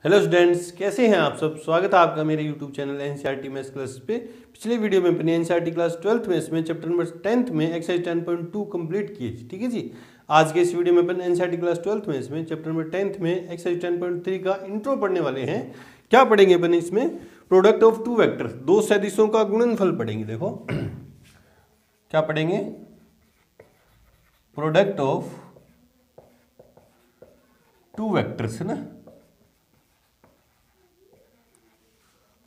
Hello students, कैसे हैं आप सब। स्वागत है आपका मेरे YouTube channel NCERT maths class पे। पिछले वीडियो में अपनी एनसीईआरटी क्लास 12th में इसमें चैप्टर नंबर 10th में एक्सरसाइज 10.2 कंप्लीट किए। ठीक है जी। आज के इस वीडियो में अपन एनसीईआरटी क्लास 12th में इसमें चैप्टर नंबर 10th में एक्सरसाइज 10.3 का इंट्रो पढ़ने वाले हैं। क्या पढ़ेंगे अपन इसमें? प्रोडक्ट ऑफ टू वेक्टर, दो सदिशों का गुणनफल पढ़ेंगे। देखो क्या पढ़ेंगे? प्रोडक्ट ऑफ टू वेक्टर्स है ना,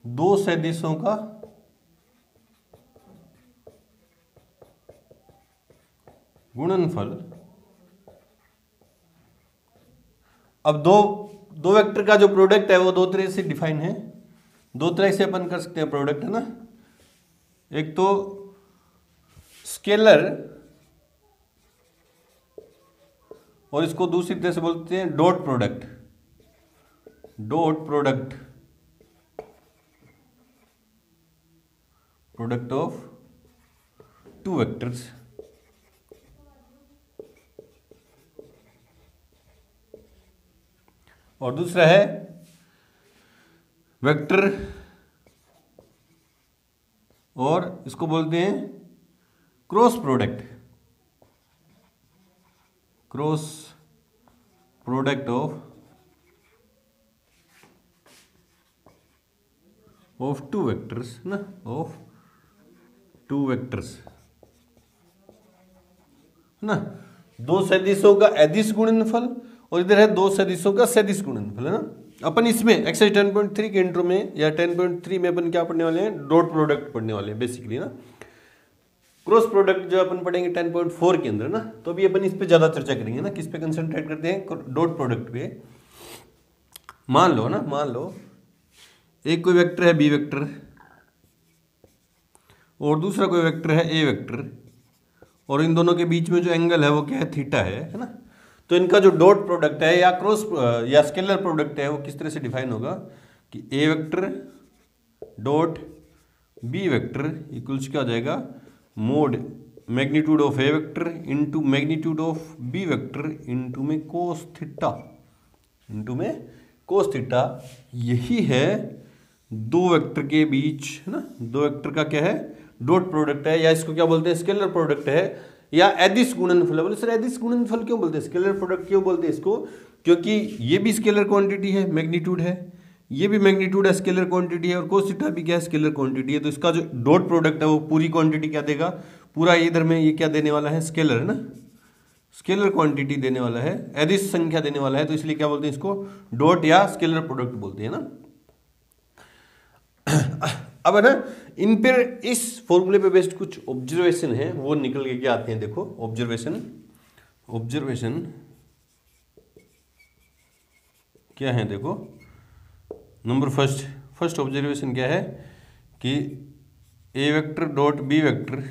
दो सदिशों का गुणनफल। अब दो वेक्टर का जो प्रोडक्ट है वो दो तरह से डिफाइन है, दो तरह से अपन कर सकते हैं प्रोडक्ट, है ना। एक तो स्केलर और इसको दूसरी तरह से बोलते हैं dot product. Dot product, product of two vectors. और दूसरा है वेक्टर, और इसको बोलते हैं cross product. Cross product of two vectors ना, ऑफ टू वेक्टर्स ना। दो सदिशों का अदिश गुणनफल और इधर है दो सदिशों का सदिश गुणनफल, है ना। अपन इसमें एक्सरसाइज 10.3 के इंट्रो में या 10.3 में अपन क्या पढ़ने वाले हैं? डॉट प्रोडक्ट पढ़ने वाले हैं बेसिकली ना। क्रॉस प्रोडक्ट जो अपन पढ़ेंगे 10.4 के अंदर ना। तो अभी अपन इस पे ज्यादा चर्चा करेंगे ना, किस पे कंसंट्रेट करते हैं? डॉट प्रोडक्ट पे। मान लो एक कोई वेक्टर है बी वेक्टर और दूसरा कोई वेक्टर है ए वेक्टर, और इन दोनों के बीच में जो एंगल है वो क्या है? थीटा है ना। तो इनका जो डॉट प्रोडक्ट है या क्रॉस या स्केलर प्रोडक्ट है वो किस तरह से डिफाइन होगा कि A vector dot B vector equals क्या हो जाएगा? Mod magnitude of A vector into magnitude of B vector into में कोस थीटा, इनटू में कोस थीटा। यही है दो वेक्टर के बीच, है ना। दो वेक्टर का क्या है? डॉट प्रोडक्ट है, या इसको क्या बोलते हैं? स्केलर प्रोडक्ट है या अदिश गुणनफल। बोले सर अदिश गुणनफल क्यों बोलते हैं, स्केलर प्रोडक्ट क्यों बोलते हैं इसको? क्योंकि ये भी स्केलर क्वांटिटी है, मैग्नीट्यूड है, ये भी मैग्नीट्यूड है, स्केलर क्वांटिटी है, और कोस थीटा भी क्या है? स्केलर क्वांटिटी है। तो इसका जो डॉट प्रोडक्ट है वो पूरी क्वांटिटी क्या देगा? पूरा इधर में ये क्या देने वाला है? स्केलर, है ना। स्केलर क्वांटिटी देने वाला है, अदिश संख्या देने वाला है। तो इसलिए क्या बोलते हैं इसको? डॉट या स्केलर प्रोडक्ट बोलते हैं ना। अब है ना, इन पर इस फॉर्मूले पे बेस्ड कुछ ऑब्जर्वेशन है वो निकल के क्या आते हैं। देखो ऑब्जर्वेशन क्या है? देखो नंबर फर्स्ट ऑब्जर्वेशन क्या है कि A vector dot B vector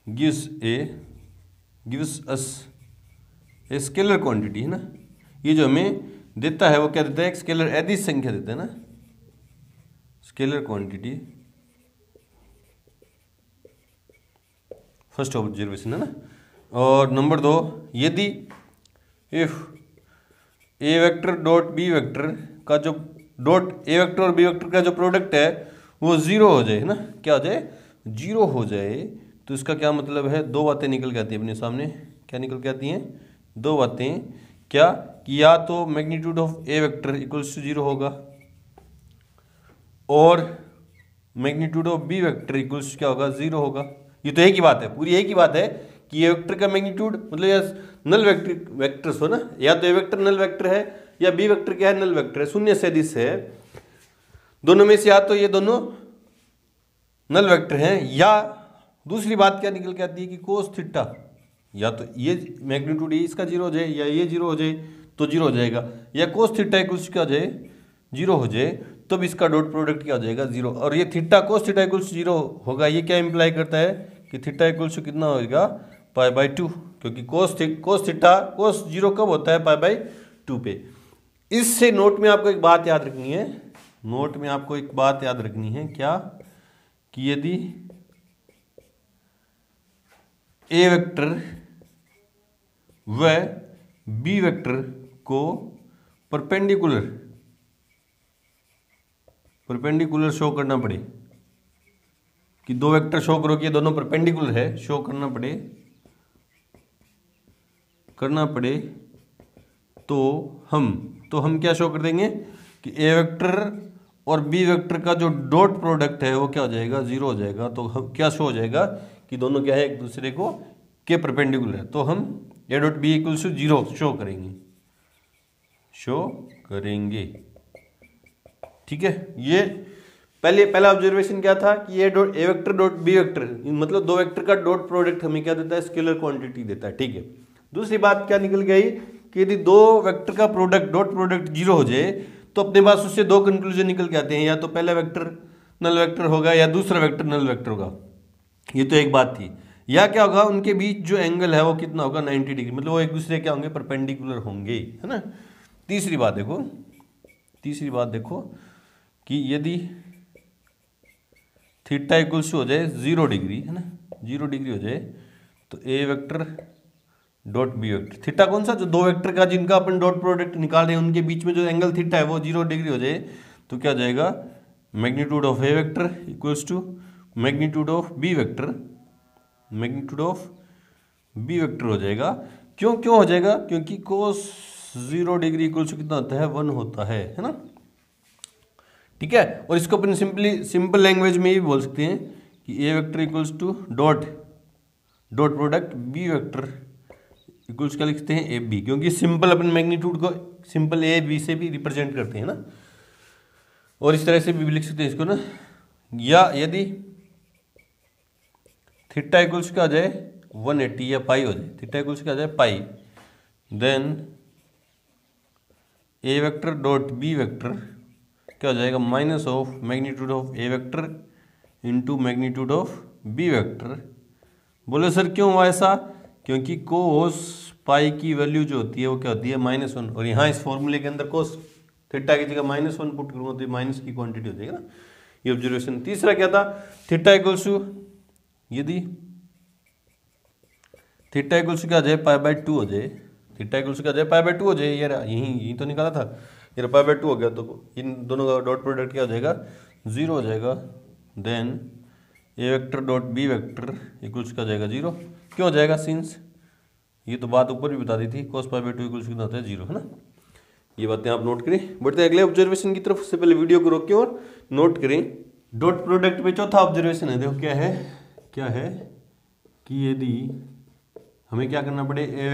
gives us a scalar quantity, है ना। ये जो हमें देता है वो क्या देता है? एक स्केलर अदिश संख्या देता है ना, स्केलर क्वांटिटी। फर्स्ट ऑब्जर्वेशन है ना। और नंबर 2, यदि if A vector dot B vector का जो डॉट ए वेक्टर और बी वेक्टर का जो प्रोडक्ट है वो जीरो हो जाए, है ना। क्या हो जाए? जीरो हो जाए। तो इसका क्या मतलब है? दो बातें निकल के आती हैं अपने सामने। क्या निकल के आती हैं? दो बातें। क्या कि या तो magnitude of A vector equals to zero होगा, और magnitude of B vector equals क्या होगा? जीरो होगा। ये तो एक ही बात है, पूरी एक ही बात है कि ये वेक्टर का मैग्नीट्यूड मतलब या नल वेक्टर्स हो ना, या तो ए वेक्टर नल वेक्टर है या बी वेक्टर क्या है? नल वेक्टर है, शून्य सदिश है। दोनों में से या तो ये दोनों नल वेक्टर हैं, या दूसरी बात क्या निकल के आती है कि कोस थीटा, या तो ये मैग्नीट्यूड इसका जीरो हो जाए या ये जीरो हो जाए तो जीरो हो जाएगा, या कोस थीटा इक्वल्स क्या हो जाए? जीरो हो जाए। तब इसका डॉट प्रोडक्ट क्या हो जाएगा? जीरो। और ये theta cos theta equals zero होगा, ये क्या इंप्लाई करता है कि थीटा इक्वल्स कितना होगा? पाई बाई 2, क्योंकि कोस थीटा कोस जीरो कब होता है? पाई बाई 2 पे। इससे नोट में आपको एक बात याद रखनी है, नोट में आपको एक बात याद रखनी है। क्या कि यदि ए वेक्टर व बी वेक्टर को परपेंडिकुलर परपेंडिकुलर शो करना पड़े कि दो वेक्टर शो करो कि ये दोनों परपेंडिकुलर है, शो करना पड़े तो हम क्या शो कर देंगे कि ए वेक्टर और बी वेक्टर का जो डॉट प्रोडक्ट है वो क्या हो जाएगा, जीरो हो जाएगा। तो हम क्या शो हो जाएगा कि दोनों क्या है, एक दूसरे को के परपेंडिकुलर है। तो हम A dot B equals to zero show करेंगे। ठीक है, ये पहला ऑब्जर्वेशन क्या था कि A vector dot B vector, मतलब दो वेक्टर का डॉट प्रोडक्ट हमें क्या देता है, स्केलर क्वांटिटी देता है। ठीक है, दूसरी बात क्या निकल गई कि यदि दो वेक्टर का प्रोडक्ट डॉट प्रोडक्ट जीरो हो जाए तो अपने पास उससे दो कंक्लूजन निकल के आते हैं, या तो पहला वेक्टर नल वेक्टर होगा या दूसरा वेक्टर नल वेक्टर होगा। ये तो एक बात थी। या क्या होगा, उनके बीच जो एंगल है वो कितना होगा, 90 डिग्री, मतलब वो एक दूसरे क्या होंगे, परपेंडिकुलर होंगे, है ना। तीसरी बात देखो कि यदि थीटा इक्वल्स हो जाए 0 डिग्री, है ना, 0 डिग्री हो जाए तो ए vector dot B vector, theta कौन सा, जो दो वेक्टर का जिनका अपन डॉट प्रोडक्ट निकाल रहे हैं उनके बीच में जो एंगल थीटा है वो 0 डिग्री हो जाए तो क्या हो जाएगा, magnitude of A vector equals to magnitude of B vector हो जाएगा। क्यों हो जाएगा, क्योंकि कोस 0 डिग्री इक्वल्स टू कितना होता है, 1 होता है ना। ठीक है, और इसको अपन सिंपल लैंग्वेज में भी बोल सकते हैं कि A vector equals to dot product B vector equals क्या लिखते हैं, ए बी, क्योंकि सिंपल अपन मैग्नीट्यूड को सिंपल ए बी से भी रिप्रेजेंट करते हैं ना। और इस तरह से भी लिख सकते हैं इसको ना, या यदि थीटा इक्वल्स क्या आ जाए 180 या पाई हो जाए, थीटा इक्वल्स क्या आ जाए pi, then A vector dot B vector क्या हो जाएगा, minus of magnitude of A vector into magnitude of B vector. बोले सर क्यों हुआ ऐसा, क्योंकि कोस पाई की वैल्यू जो होती है वो क्या होती है, -1, और यहाँ इस फॉर्मूले के अंदर कोस थीटा की जगह -1 पुट करूँगा तो माइनस की क्वांटिटी हो जाएगी ना, ये ऑब्जर्वेशन। तीसरा क्या था, थीटा इक्वल्स टू, यदि थीटा इक्वल्स टू क्या आ जाए, π/2 हो जाए, थीटा इक्वल्स क्या आ जाए, π/2 हो जाए, ये यही तो निकाला था, ये π/2 हो गया तो इन दोनों का डॉट प्रोडक्ट क्या हो जाएगा, 0 हो जाएगा। Then A vector dot B vector equals क्या हो जाएगा, 0। क्यों हो जाएगा, सिंस ये तो बात ऊपर भी बता दी थी, cos π/2 इक्वल्स कितना होता है, 0, है ना। ये बातें आप नोट करें। बढ़ते हैं अगले ऑब्जर्वेशन की तरफ, उससे पहले वीडियो को रोकें और नोट करें। डॉट प्रोडक्ट में चौथा ऑब्जर्वेशन है, देखो क्या है कि यदि हमें क्या करना पड़े, ए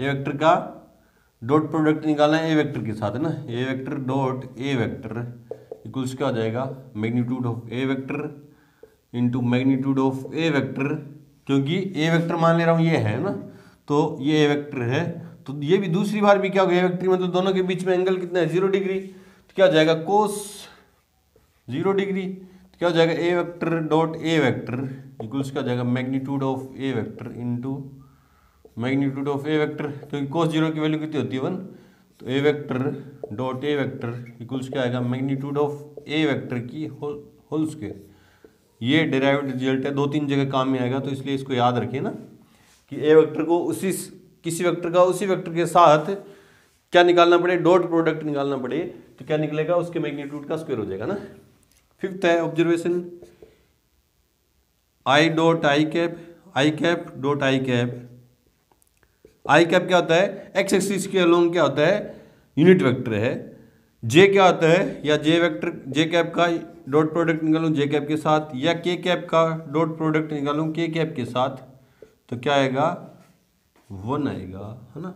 वेक्टर का डॉट प्रोडक्ट निकालना है ए वेक्टर के साथ, है ना। A vector dot A vector equals क्या हो जाएगा, magnitude of A vector into magnitude of A vector, क्योंकि ए वेक्टर मान ले रहा हूँ ये है ना, तो ये ए वेक्टर है, तो ये भी दूसरी बार भी क्या हो गया, ए वेक्टर मतलब दोनों के बीच में एंगल कितना है, 0 डिग्री, तो क्या हो जाएगा, कोस 0 डिग्री, तो क्या हो जाएगा, A vector dot A vector equals क्या हो जाएगा, magnitude of A vector into magnitude of A vector, क्योंकि कोस 0 की वैल्यू कितनी होती है, 1, तो ए vector dot A vector equals क्या आएगा, मैग्नीट्यूड ऑफ ए वेक्टर की होल स्क्वायर। ये डेराइव्ड रिजल्ट है, 2-3 जगह काम में आएगा, तो इसलिए इसको याद रखिए ना कि ए वेक्टर को किसी वेक्टर का उसी वेक्टर के साथ क्या निकालना पड़े, डॉट प्रोडक्ट निकालना पड़े, तो क्या निकलेगा, उसके मैग्नीट्यूड का स्क्वायर हो जाएगा ना। फिफ्थ है observation, I dot I cap dot I cap क्या होता है, एक्स एक्सिस के अलोंग क्या होता है, यूनिट वेक्टर है। जे क्या होता है, या जे कैप का डॉट प्रोडक्ट निकालूं जे कैप के साथ, या के कैप का डॉट प्रोडक्ट निकालूं के कैप के साथ, तो क्या आएगा, 1 आएगा, है ना।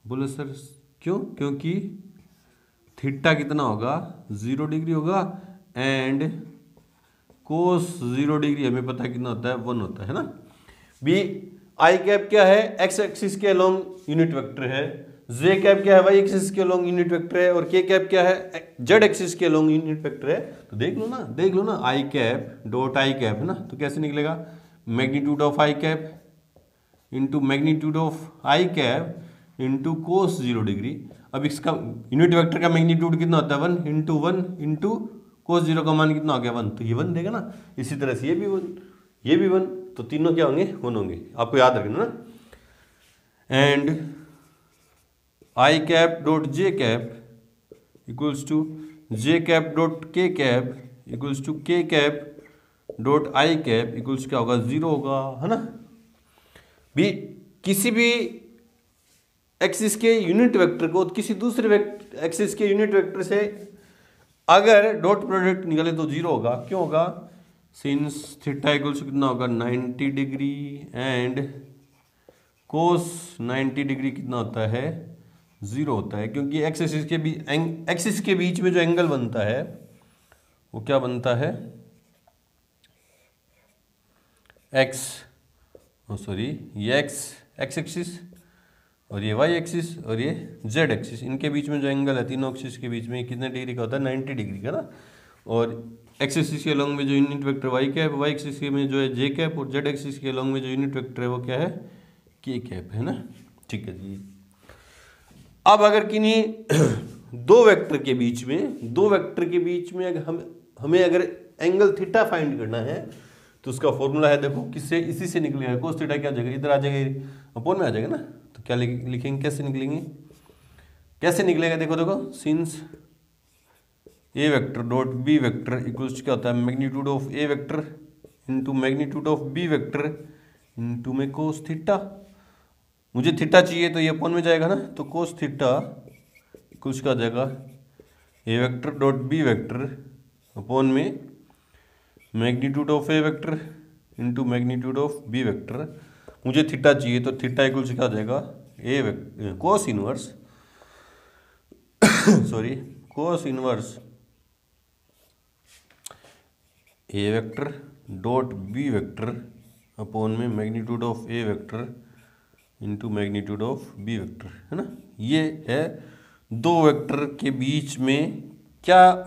बोले सर क्यों, क्योंकि थीटा कितना होगा, 0 डिग्री होगा, एंड कोस 0 डिग्री हमें पता है कितना होता है, 1 होता है ना। बी आई कैप क्या है, एक्स एक्सिस के अलोंग यूनिट वेक्टर है, जे कैप क्या है, वाई एक्सिस के अलोंग यूनिट वेक्टर है, और के कैप क्या है, जेड एक्सिस के अलोंग यूनिट वेक्टर है। तो देख लो ना आई कैप डॉट आई कैप, है ना, तो कैसे निकलेगा, magnitude of I cap into magnitude of I cap into cos 0 degree. अब इसका यूनिट वेक्टर का मैग्नीट्यूड कितना होता है, 1 इंटू 1 इंटू कोस 0 का मान कितना हो गया, 1, तो ये 1 देगा ना। इसी तरह से ये भी 1, तो तीनों क्या होंगे, 1 होंगे, आपको याद रखना ना। And I cap dot J cap equals to J cap dot K cap equals to K cap dot I cap equals क्या होगा, 0 होगा, है ना। भी किसी भी एक्सिस के यूनिट वेक्टर को किसी दूसरे एक्सिस के यूनिट वेक्टर से अगर डॉट प्रोडक्ट निकाले तो 0 होगा। क्यों होगा? सिंस थीटा इक्वल्स कितना होगा, 90 डिग्री एंड कोस 90 डिग्री कितना होता है, 0 होता है। क्योंकि एक्सिस के बीच में जो एंगल बनता है वो क्या बनता है, ये एक्स एक्सिस और ये वाई एक्सिस और ये जेड एक्सिस, इनके बीच में जो एंगल है तीनों एक्सिस के बीच में कितने डिग्री का होता है, 90 डिग्री का ना। और एक्स एक्सिस के अलॉन्ग में जो unit vector Y cap, Y axis में जो है जे कैप, और जेड एक्सिस के अलॉन्ग में जो यूनिट वेक्टर है वो क्या है, के कैप, है ना। ठीक है जी। अब अगर किन्हीं दो वेक्टर के बीच में अगर हमें अगर एंगल थीटा फाइंड करना है तो उसका फॉर्मूला है, देखो किससे, इसी से निकलेगा। कोस थीटा क्या आ जाएगा, इधर आ जाएगा, अपोन में आ जाएगा ना। तो क्या लिखेंगे, कैसे निकलेगा, देखो since A vector dot B vector equals क्या होता है, magnitude of A vector into magnitude of B vector into में कोस थीटा। मुझे थीटा चाहिए तो ये अपोन में जाएगा ना, तो कोस थीटा इक्वल्स क्या आ जाएगा, A vector dot B vector upon में magnitude of A vector into magnitude of B vector. मुझे थीटा चाहिए तो थीटा इक्वल से क्या हो जाएगा, cos inverse A vector dot B vector upon में magnitude of A vector into magnitude of B vector, है ना। ये है दो वेक्टर के बीच में क्या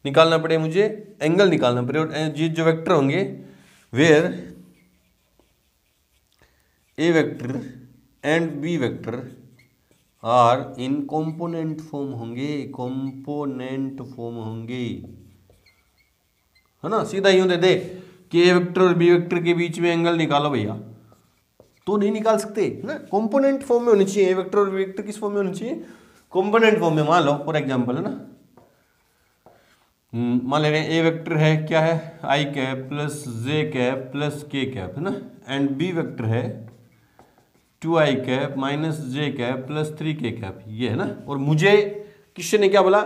निकालना पड़े, मुझे एंगल निकालना पड़े। और ये जो वेक्टर होंगे where A vector and B vector are in component form होंगे, है ना। सीधा यूं दे दे कि ए वेक्टर और बी वेक्टर के बीच में एंगल निकालो भैया, तो नहीं निकाल सकते, है ना। कंपोनेंट फॉर्म में होनी चाहिए। ए वेक्टर और बी वेक्टर किस फॉर्म में होनी चाहिए, कंपोनेंट फॉर्म में। मान लो फॉर एग्जांपल, है ना, मान ले रहे हैं ए वेक्टर है क्या है, I cap plus J cap plus K cap, है ना। एंड बी वेक्टर है 2i cap minus J cap plus 3k cap, ये है ना। और मुझे क्वेश्चन ने क्या बोला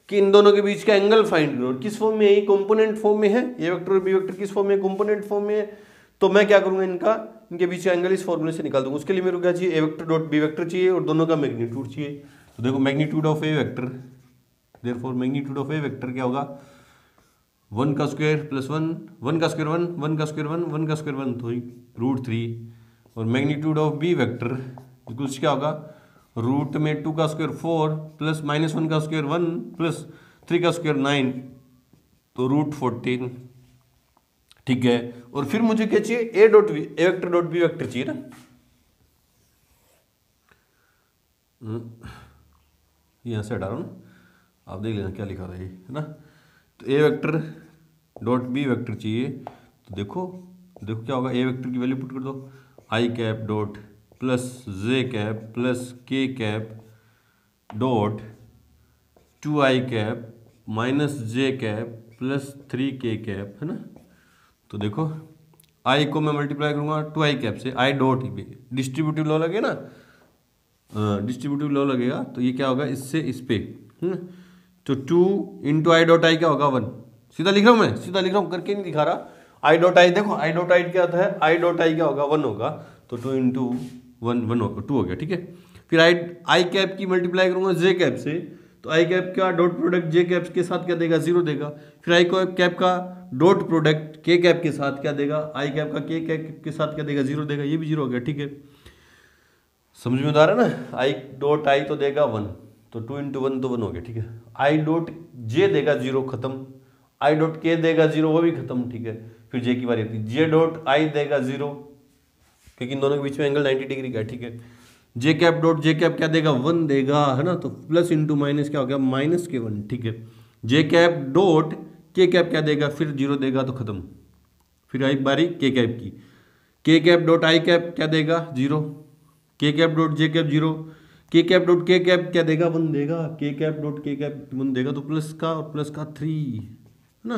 कि इन दोनों के बीच का एंगल फाइंड करो। किस फॉर्म में है, कंपोनेंट फॉर्म में है। ए वेक्टर और बी वेक्टर किस फॉर्म में, कंपोनेंट फॉर्म में है। तो मैं क्या करूंगा, इनके बीच का एंगल इस फॉर्मूले से निकाल दूंगा। उसके लिए मेरे को क्या चाहिए, A vector dot B vector चाहिए और दोनों का मैग्नीट्यूड चाहिए। तो देखो magnitude of A vector, therefore magnitude of A vector क्या होगा, 1 का स्क्वायर प्लस 1 का स्क्वायर 1 का स्क्वायर 1 का स्क्वायर 1 तो √3। और magnitude of B vector equals क्या होगा, रूट में 2 का स्क्वायर 4 प्लस -1 का स्क्वायर 1 प्लस 3 का स्क्वायर 9 तो √14। ठीक है। और फिर मुझे क्या चाहिए, A vector dot B vector चाहिए ना। यहां से हटा रहा हूं, आप देख लेना क्या लिखा था ये, है ना। तो ए वेक्टर डॉट बी वेक्टर चाहिए। तो देखो क्या होगा, ए वेक्टर की वैल्यू पुट कर दो, I cap dot plus J cap plus K cap dot 2i cap minus J cap plus 3k cap, है ना। तो देखो आई को मैं मल्टीप्लाई करूंगा 2i कैप से, आई डॉट डिस्ट्रीब्यूटिव लॉ लगेगा ना, डिस्ट्रीब्यूटिव लॉ लगेगा। तो ये क्या होगा, इससे इस पे, तो 2 इंटू आई डॉट आई क्या होगा 1। सीधा लिख रहा हूँ, करके नहीं दिखा रहा। आई डॉट आई देखो, आई डॉट आई क्या आता है, आई डॉट आई क्या होगा 1 होगा। तो 2 इंटू 1 2 हो गया, ठीक है। फिर आई कैप की मल्टीप्लाई करूंगा जे कैप से, तो आई कैप का डॉट प्रोडक्ट जे कैप के साथ क्या देगा, 0 देगा। फिर आई कैप का डॉट प्रोडक्ट के कैप के साथ क्या देगा, आई कैप का के कैप के साथ क्या देगा, 0 देगा। ये भी 0 हो गया, ठीक है। समझ में आ रहा है ना। आई डॉट आई तो देगा 1, तो 2 इंटू 1 तो 1 हो गया, ठीक है। आई डॉट जे देगा 0, खत्म। आई डॉट के देगा 0, वो भी खत्म, ठीक है। फिर जे की बारी आती है, जे डॉट आई देगा 0 क्योंकि इन दोनों के बीच में एंगल 90 डिग्री का है, ठीक है। J cap dot J cap क्या देगा, 1 देगा, है ना। तो प्लस इंटू माइनस क्या हो गया, माइनस के 1, ठीक है। J cap dot K cap क्या देगा, फिर 0 देगा तो खत्म। फिर आई बारी के कैप की, के कैप डॉट आई कैप क्या देगा 0, के कैप डॉट जे कैप 0, के कैप डॉट के कैप क्या देगा, 1 देगा। के कैप डॉट के कैप 1 देगा, तो प्लस का और प्लस का 3 है ना,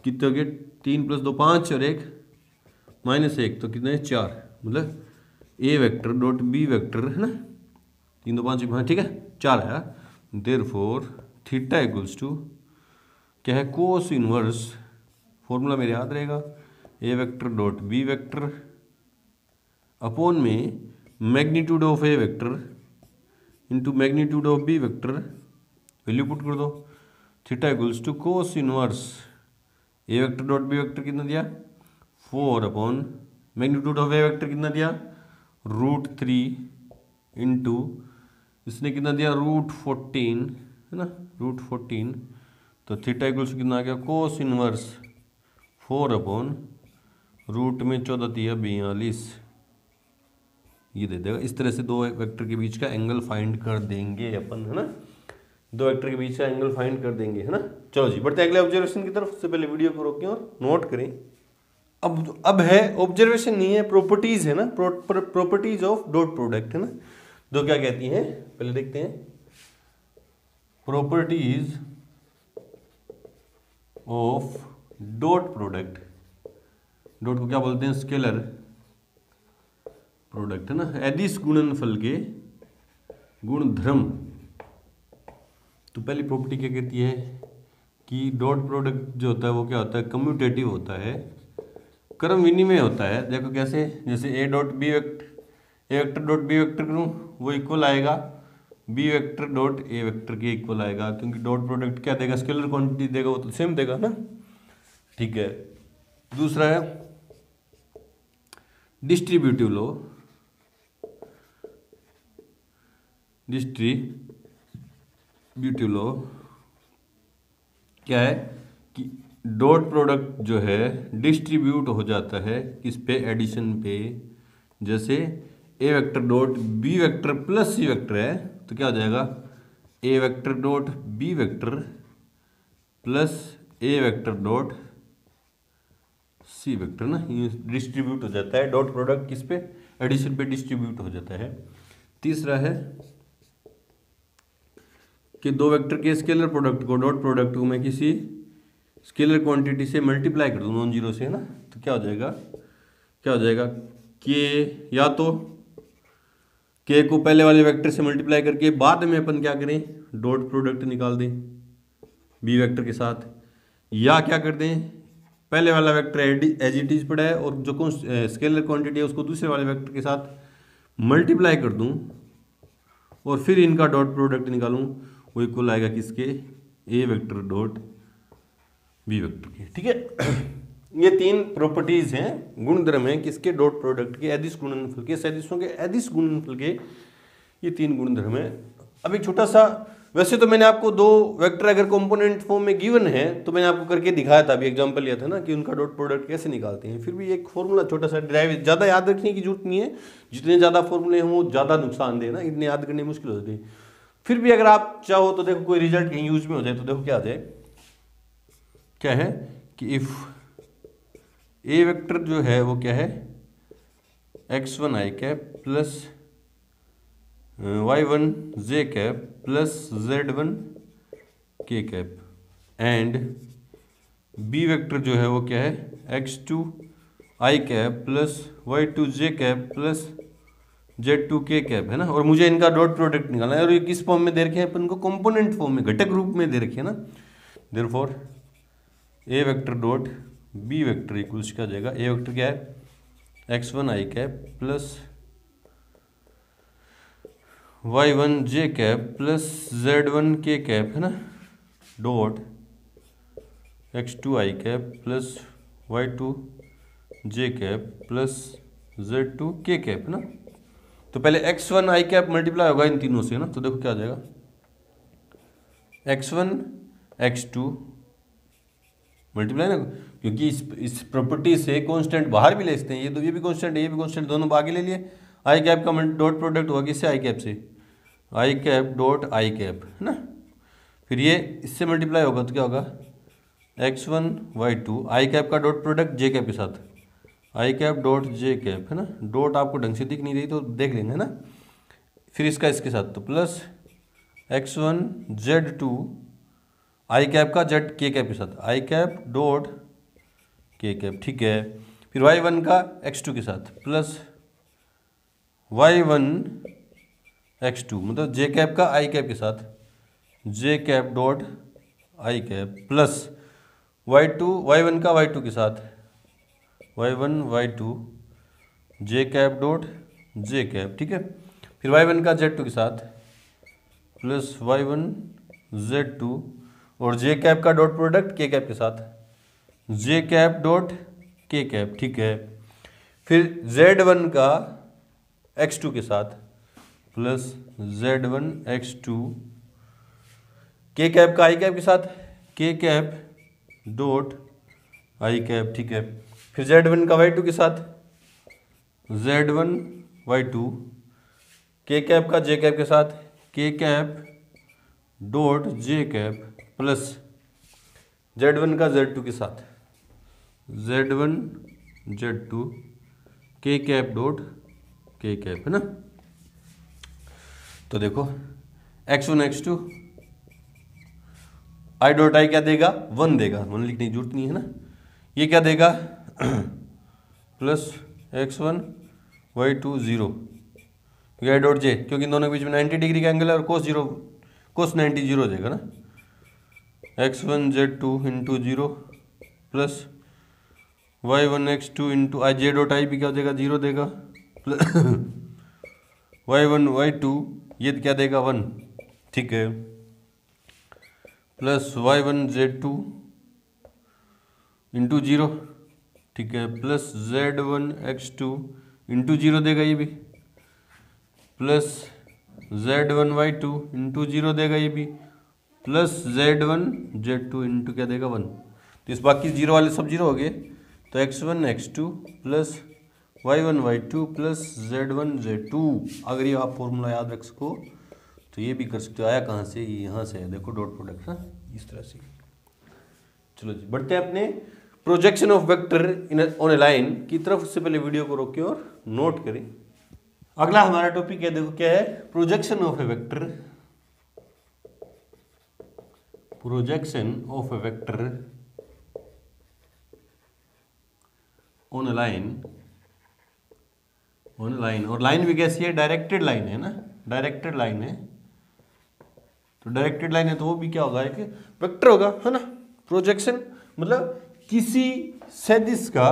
कितने हो गए 3 + 2 5 और 1 -1 तो कितने 4, मतलब ए वेक्टर डॉट बी वेक्टर है ना, 3 2 5 हाँ ठीक है 4 है। देयरफॉर थीटा इक्वल्स टू क्या है, कोस इनवर्स, फॉर्मूला मेरे याद रहेगा, A vector dot B vector upon में magnitude of A vector into magnitude of B vector, value put कर दो, theta equals to cos inverse A vector dot B vector कितना दिया 4 upon magnitude of A vector कितना दिया √3 into इसने कितना दिया √14 है ना, √14, तो थीटा इक्वल्स कितना आ गया कोस इनवर्स 4 अपॉन रूट में 14 दिया 42, ये दे देगा। इस तरह से दो वेक्टर के बीच का एंगल फाइंड कर देंगे अपन, है ना, दो वेक्टर के बीच का एंगल फाइंड कर देंगे, है ना। चलो जी बढ़ते हैं अगले ऑब्जर्वेशन की तरफ। उससे पहले वीडियो को रोकें और नोट करें। अब है ऑब्जर्वेशन नहीं है, प्रॉपर्टीज है ना, प्रॉपर्टीज ऑफ डॉट प्रोडक्ट, है ना। दो क्या कहती हैं पहले देखते हैं, properties of dot product. Dot को क्या बोलते हैं, स्केलर प्रोडक्ट, है ना। एडिस गुणनफल के गुणधर्म। तो पहली प्रॉपर्टी क्या कहती है कि डॉट प्रोडक्ट जो होता है वो क्या होता है, कम्यूटेटिव होता है, क्रम विनिमय होता है। देखो कैसे, जैसे A dot B vector, A vector dot B vector करूँ वो इक्वल आएगा B vector dot A vector के इक्वल आएगा, क्योंकि डॉट प्रोडक्ट क्या देगा, स्केलर क्वांटिटी देगा, वो तो सेम देगा ना, ठीक है। दूसरा है डिस्ट्रीब्यूटिव लॉ। डिस्ट्रीब्यूटिव लॉ क्या है कि डॉट प्रोडक्ट जो है डिस्ट्रीब्यूट हो जाता है किस पे, एडिशन पे। जैसे A vector dot B vector plus C vector है तो क्या हो जाएगा, A vector dot B vector plus A vector dot C vector ना, ये डिस्ट्रीब्यूट हो जाता है। डॉट प्रोडक्ट किस पे, एडिशन पे डिस्ट्रीब्यूट हो जाता है। तीसरा है कि दो वेक्टर के स्केलर प्रोडक्ट को, डॉट प्रोडक्ट को मैं किसी स्केलर क्वांटिटी से मल्टीप्लाई कर दूं नॉन जीरो से, है ना, तो क्या हो जाएगा, क्या हो जाएगा के, या तो के को पहले वाले वेक्टर से मल्टीप्लाई करके बाद में अपन क्या करें, डॉट प्रोडक्ट निकाल दें बी वेक्टर के साथ, या क्या कर दें पहले वाला वेक्टर एज इट इज पड़ा है और जो कौन स्केलर क्वांटिटी है उसको दूसरे वाले वेक्टर के साथ मल्टीप्लाई कर दूं और फिर इनका डॉट प्रोडक्ट निकालूं, वो इक्वल आएगा किसके, ए वेक्टर डॉट बी वेक्टर के, ठीक है। ये तीन प्रॉपर्टीज हैं, गुणधर्म हैं किसके, डॉट प्रोडक्ट के, एदिश गुणनफल के, सदिशों के एदिश गुणनफल के, ये तीन गुणधर्म हैं। अब एक छोटा सा, वैसे तो मैंने आपको दो वेक्टर अगर कंपोनेंट फॉर्म में गिवन है तो मैंने आपको करके दिखाया था, अभी एग्जांपल लिया था ना कि उनका डॉट प्रोडक्ट कैसे निकालते हैं। फिर भी एक फॉर्मूला छोटा सा ड्राइव, ज़्यादा याद रखने की जरूरत नहीं है, जितने ज़्यादा फॉर्मूले हों वो ज़्यादा नुकसानदेह ना, इतने याद करने मुश्किल होते हैं। फिर भी अगर आप चाहो तो देखो कोई रिजल्ट कहीं यूज में हो जाए तो देखो क्या आ जाए, क्या है कि इफ ए वेक्टर जो है वो क्या है x1 i cap plus y1 j cap plus z1 k cap, and B vector जो है वो क्या है x2 i cap plus y2 j cap plus z2 k cap, है ना। और मुझे इनका डॉट प्रोडक्ट निकालना है और ये किस फॉर्म में दे रखे हैं अपन को, कंपोनेंट फॉर्म में, घटक रूप में दे रखे हैं ना। Therefore A vector dot B vector equals क्या जाएगा, ए वेक्टर क्या है x1 i cap plus y1 j cap plus z1 k cap, है ना, dot x2 i cap plus y2 j cap plus z2 k cap, है ना। तो पहले x1 i कैप मल्टीप्लाई होगा इन तीनों से, है ना, तो देखो क्या आ जाएगा x1 x2 मल्टीप्लाई ना, क्योंकि इस प्रॉपर्टी से कांस्टेंट बाहर भी ले सकते हैं, ये तो ये भी कांस्टेंट है, ये भी कांस्टेंट, दोनों आगे ले लिए। आई कैप का डॉट प्रोडक्ट होगा किससे, आई कैप से, आई कैप डॉट आई कैप, है ना। फिर ये इससे मल्टीप्लाई होगा तो क्या होगा x1 y2, आई कैप का डॉट प्रोडक्ट जे कैप के साथ, आई कैप डॉट जे कैप, है ना। डॉट आपको ढंग से दिख नहीं रही तो देख लेना, है ना। फिर इसका इसके साथ तो प्लस x1 z2 आई कैप का z के कैप के साथ आई कैप डॉट के कैप, ठीक है। फिर y1 का x2 के साथ प्लस y1 x2 मतलब j कैप का आई कैप के साथ j cap dot I cap plus y1 का y2 के साथ y1 y2 j cap dot j cap, ठीक है। फिर y1 का z2 के साथ प्लस y1 z2 और j कैप का डॉट प्रोडक्ट k कैप के साथ j cap dot k cap, ठीक है। फिर z1 का x2 के साथ plus z1 x2 k cap का आई कैप के साथ k cap dot I cap, ठीक है। फिर z1 का y2 के साथ z1 y2 k कैप का j कैप के साथ k cap dot j cap plus z1 का z2 के साथ z1 z2 k cap dot k cap, है ना। तो देखो x1 x2 I dot I क्या देगा 1 देगा, 1 लिखने की जरूरत नहीं है ना। ये क्या देगा plus x1 y2 0 I dot J, क्योंकि इन दोनों के बीच में 90 डिग्री का एंगल है और कोस 90 0 देगा ना। x1 z2 into 0 plus y1 x2 into I J dot I भी क्या देगा 0 देगा प्लस y1 y2 ये क्या देगा 1, ठीक है। प्लस y1 z2 इंटू 0, ठीक है, प्लस z1 x2 इंटू 0 देगा ये भी प्लस z1 y2 इंटू 0 देगा ये भी प्लस z1 z2 इंटू क्या देगा 1। तो इस बाकी 0 वाले सब 0 हो गए, तो x1 x2 plus y1 y2 plus z1 z2। अगर ये आप फॉर्मूला याद रख सको तो ये भी कर सकते हो। आया कहाँ से, ये यहाँ से है, देखो डॉट प्रोडक्ट, हाँ इस तरह से। चलो जी बढ़ते हैं अपने projection of vector in on A line की तरफ। उससे पहले वीडियो को रोकें और नोट करें। अगला हमारा टॉपिक है, देखो क्या है, projection of A vector, projection of A vector on A line, on line. और लाइन भी कैसी है, डायरेक्टेड लाइन है ना, डायरेक्टेड लाइन है। तो डायरेक्टेड लाइन है तो वो भी क्या होगा, एक वेक्टर होगा, है ना। प्रोजेक्शन मतलब किसी सदिश का,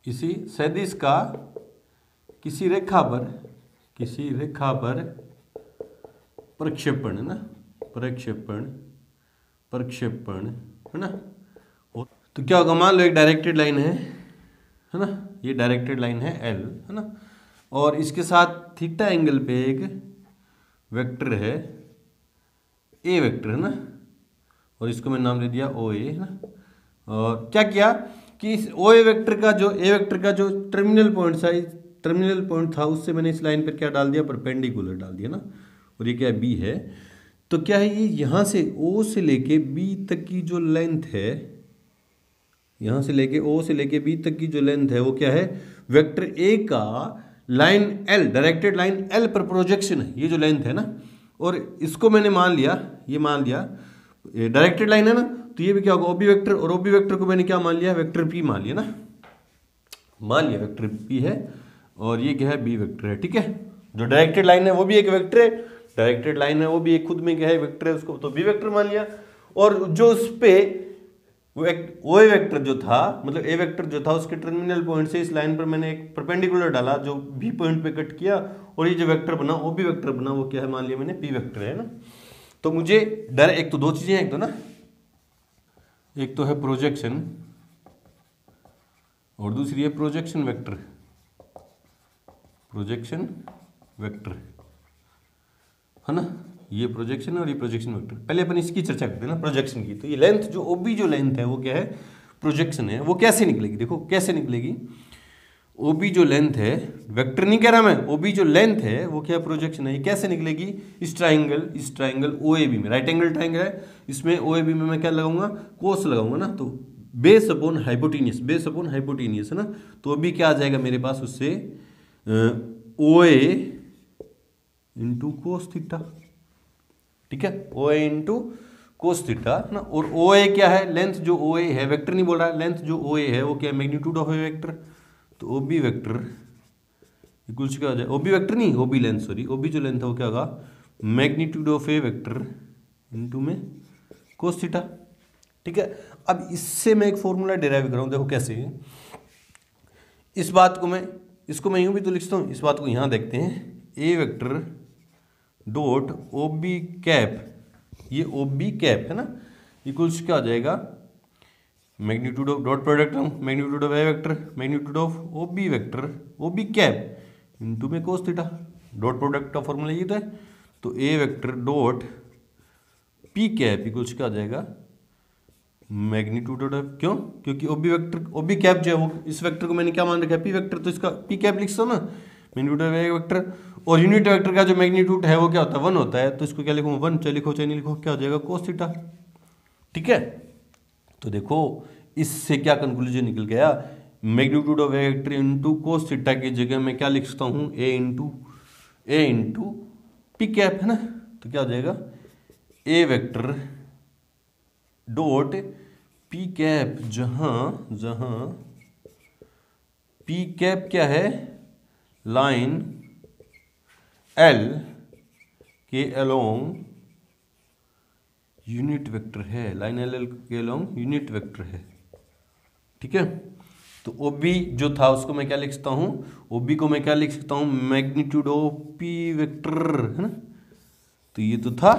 किसी सदिश का किसी रेखा पर, किसी रेखा पर प्रक्षेपण, है ना, प्रक्षेपण, प्रक्षेपण, है ना। तो क्या होगा, मान लो एक डायरेक्टेड लाइन है ना, ये डायरेक्टेड लाइन है L, है ना, और इसके साथ थीटा एंगल पे एक वेक्टर है A वेक्टर, है ना, और इसको मैंने नाम दे दिया OA, है ना। और क्या किया कि इस OA वेक्टर का जो A वेक्टर का जो टर्मिनल पॉइंट था, टर्मिनल पॉइंट था, उससे मैंने इस लाइन पर क्या डाल दिया, परपेंडिकुलर डाल दिया ना। और ये क्या है, B है। तो क्या है, ये यहाँ से O से लेके B तक की जो लेंथ है, यहाँ से लेके O से लेके B तक की जो लेंथ है वो क्या है, वेक्टर A का line L, directed line L पर प्रोजेक्शन है, ये जो लेंथ है ना। और इसको मैंने मान लिया, ये मान लिया डायरेक्टेड लाइन है ना, तो ये भी क्या होगा OB वेक्टर, और OB वेक्टर को मैंने क्या मान लिया, वेक्टर P मान लिया ना, मान लिया वेक्टर P है, और ये क्या है B वेक्टर है, ठीक है। जो डायरेक्टेड लाइन है वो भी एक वेक्टर है, डायरेक्टेड लाइन है वो भी एक खुद में क्या है, वेक्टर है, उसको तो B वेक्टर मान लिया। और जो उस पे वो ए वेक्टर जो था, मतलब ए वेक्टर जो था, उसके टर्मिनल पॉइंट से इस लाइन पर मैंने एक परपेंडिकुलर डाला जो बी पॉइंट पे कट किया, और ये जो वेक्टर बना वो भी वेक्टर बना, वो क्या है, मान लिया मैंने पी वेक्टर है ना। तो मुझे एक तो दो चीजें हैं, एक तो ना, एक तो है प्रोजेक्शन और दूसरी है प्रोजेक्शन वेक्टर, प्रोजेक्शन वेक्टर, है ना। ये प्रोजेक्शन और ये प्रोजेक्शन वेक्टर। पहले अपन इसकी चर्चा करते हैं ना, प्रोजेक्शन की। तो ये लेंथ जो ओबी जो लेंथ है वो क्या है, प्रोजेक्शन है। वो कैसे निकलेगी, देखो कैसे निकलेगी। ओबी जो लेंथ है, वेक्टर नहीं कह रहा मैं, ओबी जो लेंथ है वो क्या प्रोजेक्शन है। ये कैसे निकलेगी, इस ट्राइंगल ओएबी में, राइट एंगल ट्राइंगल है, इसमें ओएबी में मैं क्या लगाऊंगा, कोस लगाऊंगा ना। तो base upon hypotenuse, base upon hypotenuse है ना। तो अभी क्या आ जाएगा मेरे पास, उससे ओ ए इंटू कोस थीटा, ठीक है, ओ ए इंटू कोस थीटा ना। और ओ ए क्या है, लेंथ जो ओ ए है, वेक्टर नहीं बोल रहा है, लेंथ जो ओ ए है वो क्या है, मैग्नीट्यूड ऑफ ए वेक्टर। तो ओ बी वेक्टर इक्वल्स क्या हो जाए, ओ बी वेक्टर नहीं, O B length, sorry, O B जो लेंथ है वो क्या होगा, magnitude of A vector into में कोस थीटा, ठीक है। अब इससे मैं एक फॉर्मूला डिराइव कर रहा हूँ, देखो कैसे। इस बात को मैं, इसको मैं यूं भी तो लिखता हूँ, इस बात को यहाँ देखते हैं, A vector dot O B cap, ये ओ बी कैप है ना, इक्वल्स क्या हो जाएगा, magnitude of dot product magnitude of A vector magnitude of O B vector O B cap into में कोस थीटा। डॉट प्रोडक्ट का formula ये तो है। तो ए vector dot P cap equals क्या आ जाएगा, मैग्नीट्यूड ऑफ, क्यों, क्योंकि O B vector, O B cap जो है वो, इस वेक्टर को मैंने क्या मान रखा है, पी वेक्टर, तो इसका पी कैप लिख सकता हूं ना, मैग्नीट्यूड ऑफ ए वेक्टर। और यूनिट वेक्टर का जो मैग्नीट्यूड है वो क्या होता है, 1 होता है, तो इसको क्या लिखूँ, 1, चाहे लिखो चाहे नहीं लिखो, क्या हो जाएगा, कोस थीटा, ठीक है। तो देखो इससे क्या कंक्लूजन निकल गया, magnitude of A vector into cos theta की जगह मैं क्या लिख सकता हूँ, ए इंटू पी कैप, है ना। तो क्या हो जाएगा, A vector dot P cap, जहां पी कैप क्या है, लाइन एल के अलोंग यूनिट वेक्टर है, लाइन एल के अलोंग यूनिट वेक्टर है, ठीक है। तो ओ बी जो था उसको मैं क्या लिख सकता हूं, ओ बी को मैं क्या लिख सकता हूं, मैग्नीट्यूड ऑफ पी वेक्टर, है ना। तो ये तो था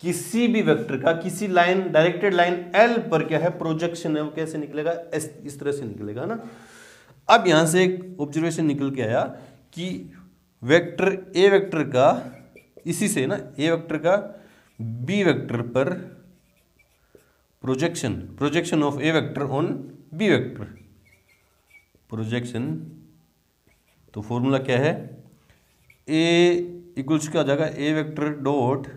किसी भी वेक्टर का, किसी लाइन, डायरेक्टेड लाइन एल पर क्या है, प्रोजेक्शन है, वो कैसे निकलेगा, इस तरह से निकलेगा ना। अब यहां से एक ऑब्जर्वेशन निकल के आया कि वेक्टर ए वेक्टर का, इसी से ना, ए वेक्टर का बी वेक्टर पर projection of A vector on B vector, projection, तो फॉर्मूला क्या है, ए इक्वल्स क्या हो जाएगा, A vector dot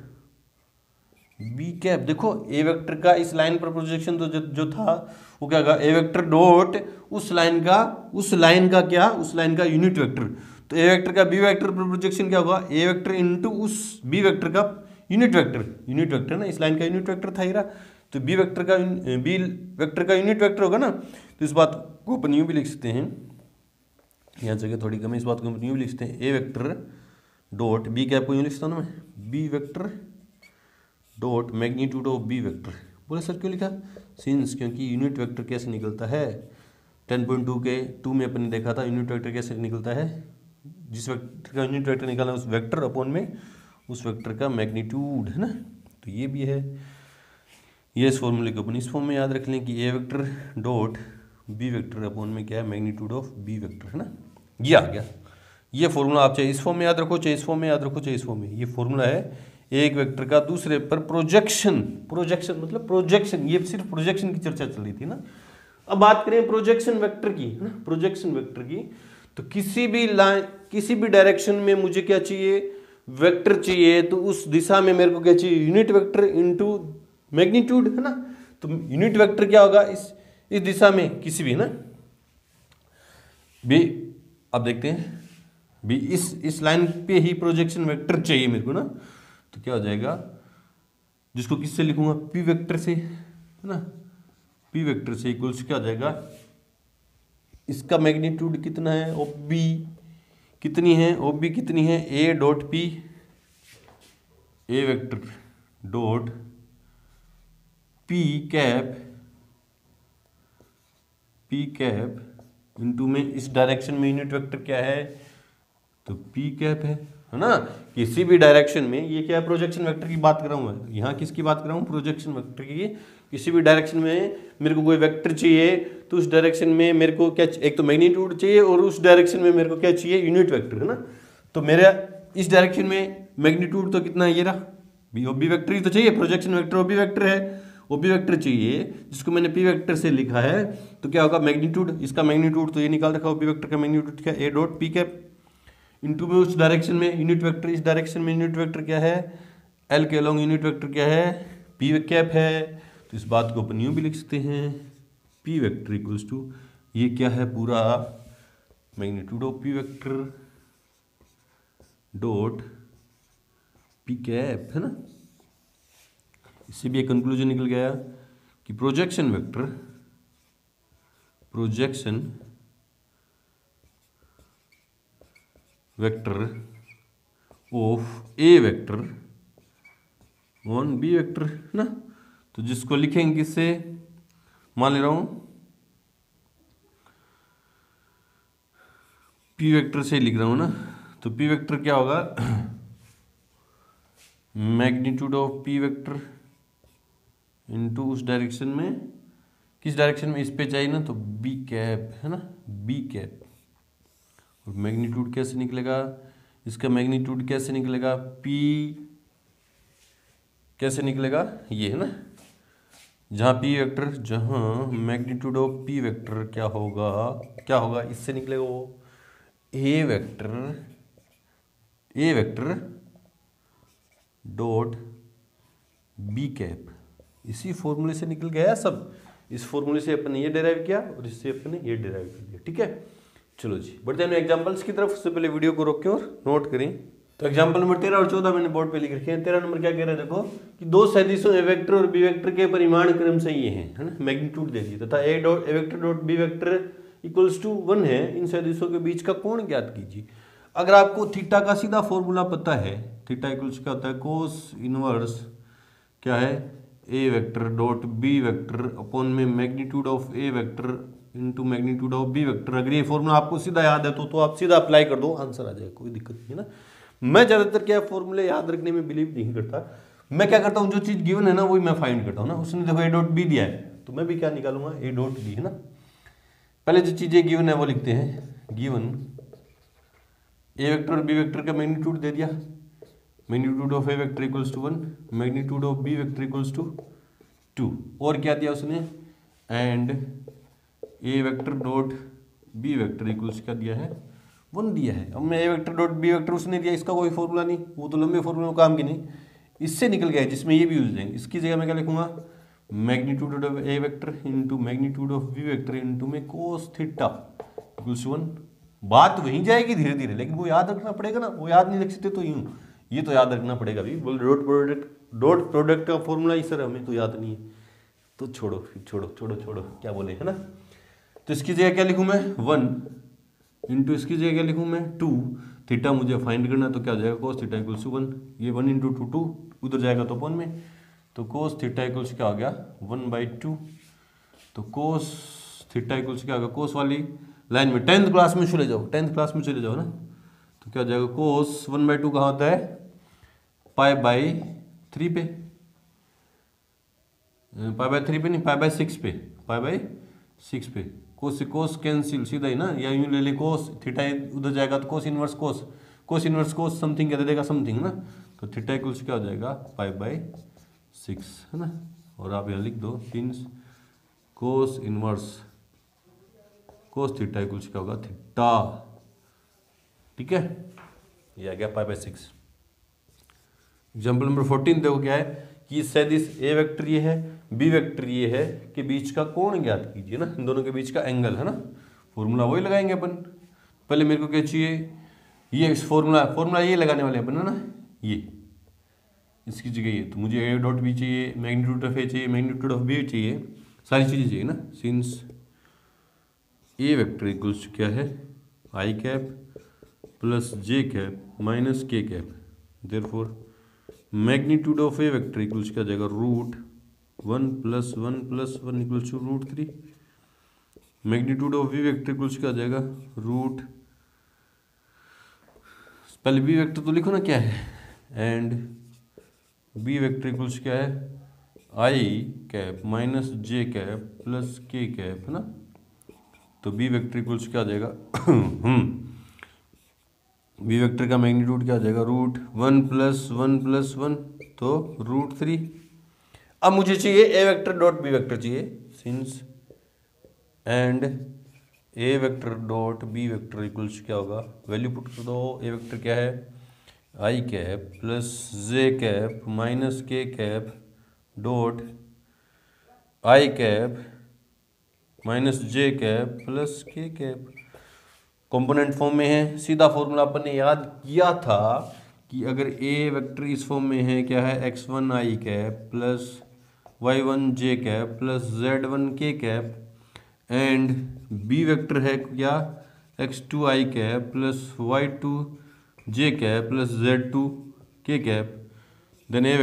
B cap. देखो ए वेक्टर का इस लाइन पर प्रोजेक्शन तो जो था वो क्या होगा, ए वेक्टर डॉट उस लाइन का क्या, उस लाइन का यूनिट वेक्टर। तो ए वेक्टर का बी वेक्टर पर प्रोजेक्शन क्या होगा, ए वेक्टर इंटू उस बी वेक्टर का यूनिट वेक्टर ना, इस लाइन का यूनिट वेक्टर था हीरा, तो बी वेक्टर का यूनिट वेक्टर होगा ना। तो इस बात को अपन यूं भी लिख सकते हैं, यहाँ जगह थोड़ी कम है, इस बात को अपन यूं भी लिख सकते हैं, A vector dot B cap को यूं लिखता हूँ ना मैं, B vector dot magnitude of B vector. बोले सर क्यों लिखा, सिंस, क्योंकि यूनिट वेक्टर कैसे निकलता है, 10.2 के 2 में अपन ने देखा था यूनिट वेक्टर कैसे निकलता है, जिस वेक्टर का यूनिट वेक्टर निकालना उस वेक्टर अपॉन में उस वेक्टर का मैग्नीट्यूड, है ना। तो ये भी है, ये इस फॉर्मूले को अपन इस फॉर्म में याद रख लें कि A vector dot B vector upon में क्या है, मैग्नीट्यूड ऑफ बी वेक्टर, है ना। ये आ गया, ये फॉर्मूला आप चाहे इस फॉर्म में याद रखो, चाहे इस फॉर्म में याद रखो, चाहे इस फॉर्म में, ये फॉर्मूला है एक वेक्टर का दूसरे पर प्रोजेक्शन मतलब प्रोजेक्शन, ये सिर्फ प्रोजेक्शन की चर्चा चल रही थी ना। अब बात करें प्रोजेक्शन वेक्टर की, है ना, प्रोजेक्शन वेक्टर की, तो किसी भी लाइन, किसी भी डायरेक्शन में मुझे क्या चाहिए, वेक्टर चाहिए, तो उस दिशा में मेरे को क्या चाहिए, यूनिट वेक्टर इनटू मैग्नीट्यूड, है ना। तो यूनिट वेक्टर क्या होगा इस दिशा में किसी भी, ना भी, अब देखते हैं भी इस लाइन पे ही प्रोजेक्शन वेक्टर चाहिए मेरे को ना, तो क्या हो जाएगा, जिसको किससे लिखूंगा, पी वेक्टर से, है ना, पी वेक्टर से इक्वल्स क्या हो जाएगा, इसका मैग्नीट्यूड कितना है, ओ बी कितनी है, ओ बी कितनी है, ए डॉट पी, ए vector dot P cap into में इस डायरेक्शन में यूनिट वेक्टर क्या है, तो पी कैप है ना। किसी भी डायरेक्शन में, ये क्या है, प्रोजेक्शन वेक्टर की बात कर रहा हूँ मैं, यहाँ किसकी बात कर रहा हूँ, प्रोजेक्शन वेक्टर की। किसी भी डायरेक्शन में मेरे को कोई वेक्टर चाहिए, तो उस डायरेक्शन में मेरे को क्या, एक तो मैग्नीट्यूड चाहिए और उस डायरेक्शन में मेरे को क्या चाहिए, यूनिट वेक्टर, है ना। तो मेरा इस डायरेक्शन में मैग्नीट्यूड तो कितना है, ये रहा, बी वेक्टर ही तो चाहिए, projection vector O B vector है, ओ बी वेक्टर चाहिए, जिसको मैंने पी वेक्टर से लिखा है। तो क्या होगा, मैग्नीट्यूड, इसका मैग्नीट्यूड तो ये निकाल रखा, ओ बी वेक्टर का मैग्नीट्यूड क्या, ए डॉट पी कैप इनटू में उस डायरेक्शन में यूनिट वेक्टर, इस डायरेक्शन में यूनिट वेक्टर क्या है, एल के अलोंग यूनिट वेक्टर क्या है, पी कैप है। तो इस बात को अपन यूं भी लिख सकते हैं, पी वेक्टर इक्वल्स टू, ये क्या है, पूरा magnitude of P vector dot P cap, है ना। इससे भी एक कंक्लूजन निकल गया कि projection vector of A vector on B vector, है ना। तो जिसको लिखेंगे किससे, मान ले रहा हूं पी वेक्टर से लिख रहा हूं ना, तो पी वेक्टर क्या होगा, magnitude of P vector into उस डायरेक्शन में, किस डायरेक्शन में, इस पे चाहिए ना, तो बी कैप, है ना, बी कैप। और मैग्नीट्यूड कैसे निकलेगा, इसका मैग्नीट्यूड कैसे निकलेगा, पी कैसे निकलेगा, ये है ना, जहाँ पी वेक्टर, जहाँ मैग्नीट्यूड ऑफ पी वेक्टर क्या होगा, इससे निकलेगा वो ए वेक्टर डॉट बी कैप। इसी फॉर्मूले से निकल गया सब। इस फॉर्मूले से अपन ने ये डिराइव किया और इससे अपन ने ये डिराइव कर दिया, ठीक है। चलो जी बढ़ते हैं एग्जांपल्स की तरफ। उससे पहले वीडियो को रोकें और नोट करें। तो एग्जांपल नंबर 13 और 14 मैंने बोर्ड पे लिख रखे हैं। 13 नंबर क्या कह रहा है, देखो कि दो सदिशों ए वेक्टर और बी वेक्टर के परिमाण क्रम से ये हैं, है ना, मैग्नीट्यूड दे दी तथा A vector dot B vector equals to 1 है। इन सदिशों के बीच का कोण ज्ञात कीजिए। अगर आपको थीटा का सीधा फॉर्मूला पता है, थीटा इक्वल्स क्या होता है, कोस इनवर्स क्या है, A vector dot B vector upon में magnitude of A vector into magnitude of B vector. अगर ये फॉर्मूला आपको सीधा याद है तो आप सीधा अप्लाई कर दो, आंसर आ जाएगा, कोई दिक्कत नहीं है ना। मैं ज्यादातर क्या फॉर्मूले याद रखने में बिलीव नहीं करता। मैं क्या करता हूँ, जो चीज गिवन है ना वही मैं फाइंड करता हूँ ना। उसने देखो ए डॉट बी दिया है तो मैं भी क्या निकालूंगा, ए डॉट बी, है ना। पहले जो चीजें गिवन है वो लिखते हैं। गिवन ए वेक्टर और बी वेक्टर का मैग्नीट्यूड दे दिया, magnitude of A vector equals to 1, magnitude of B vector equals to 2। और क्या दिया उसने, and A vector dot B vector equals क्या दिया है, 1 दिया है। अब मैं A vector dot B vector उसने दिया, इसका कोई फॉर्मूला नहीं, वो तो लंबे फॉर्मूला काम की नहीं, इससे निकल गया है जिसमें ये भी यूज है। इसकी जगह मैं क्या लिखूंगा, magnitude of A vector into magnitude of B vector into में कोस थीटा इक्वल्स 1। बात वहीं जाएगी धीरे धीरे, लेकिन वो याद रखना पड़ेगा ना। वो याद नहीं रख सकते तो यूं, ये तो याद रखना पड़ेगा भी। बोल डॉट प्रोडक्ट का फॉर्मूला ही सर हमें तो याद नहीं है, तो छोड़ो छोड़ो क्या बोले, है ना। तो इसकी जगह क्या लिखूं मैं, 1 इंटू इसकी जगह क्या लिखूं मैं, 2। थीटा मुझे फाइंड करना तो क्या जाएगा, कोस थीटा इक्वल्स टू 1। ये 1 इंटू 2 उधर जाएगा तो अपन में, तो कोस थीटा इक्वल्स क्या आ गया, 1/2। तो कोस थीटा इक्वल्स क्या आ गया, कोस वाली लाइन में 10th क्लास में चले जाओ, 10th क्लास में चले जाओ ना, तो क्या जाएगा, कोस 1/2 कहाँ होता है, π/3 पे, π/3 पे नहीं, π/6 पे, π/6 पे। कोस से कोस कैंसिल सीधा ही ना, या यूं ले ले, कोस थीटा उधर जाएगा तो कोस इनवर्स कोस समथिंग क्या दे देगा, समथिंग ना। तो थीटा इक्वल्स क्या हो जाएगा, π/6, है ना। और आप यहाँ लिख दो since cos inverse cos theta equals क्या होगा, थीटा, ठीक है। ये आ गया π/6। एग्जाम्पल नंबर 14 देखो क्या है कि सदिश ए वेक्टर ये है, बी वेक्टर ये है, के बीच का कोण ज्ञात कीजिए ना, इन दोनों के बीच का एंगल, है ना। फॉर्मूला वही लगाएंगे अपन। पहले मेरे को क्या चाहिए, ये इस फॉर्मूला ये लगाने वाले अपन, है ना, ये इसकी जगह ये, तो मुझे ए डॉट बी चाहिए, मैग्नीट्यूड ऑफ ए चाहिए, मैग्नीट्यूड ऑफ बी चाहिए, सारी चीज़ें चाहिए ना। सिंस ए वेक्टर इक्वल्स क्या है, I cap plus J cap minus K cap, therefore magnitude of A vector equals क्या जाएगा, √1 + 1 + 1 equals to √3। Magnitude of B vector equals क्या जाएगा, पहले बी वेक्टर तो लिखो ना क्या है, एंड बी वेक्टर इक्वल्स क्या है, I cap minus J cap plus K cap, है ना। तो बी वेक्टर इक्वल्स क्या आ जाएगा बी वेक्टर का मैग्नीट्यूड क्या आ जाएगा, √1 + 1 + 1 तो √3। अब मुझे चाहिए A vector dot B vector चाहिए, since and A vector dot B vector equals क्या होगा, वैल्यू पुट कर दो। ए वेक्टर क्या है, I cap plus J cap minus K cap dot I cap minus J cap plus K cap. Component form में है। सीधा formula अपन ने याद किया था कि अगर ए वेक्टर इस फॉर्म में है, क्या है, x1 i cap plus y1 j cap plus z1 k cap and B vector है क्या, x2 i cap plus y2 j cap plus z2 k cap, then A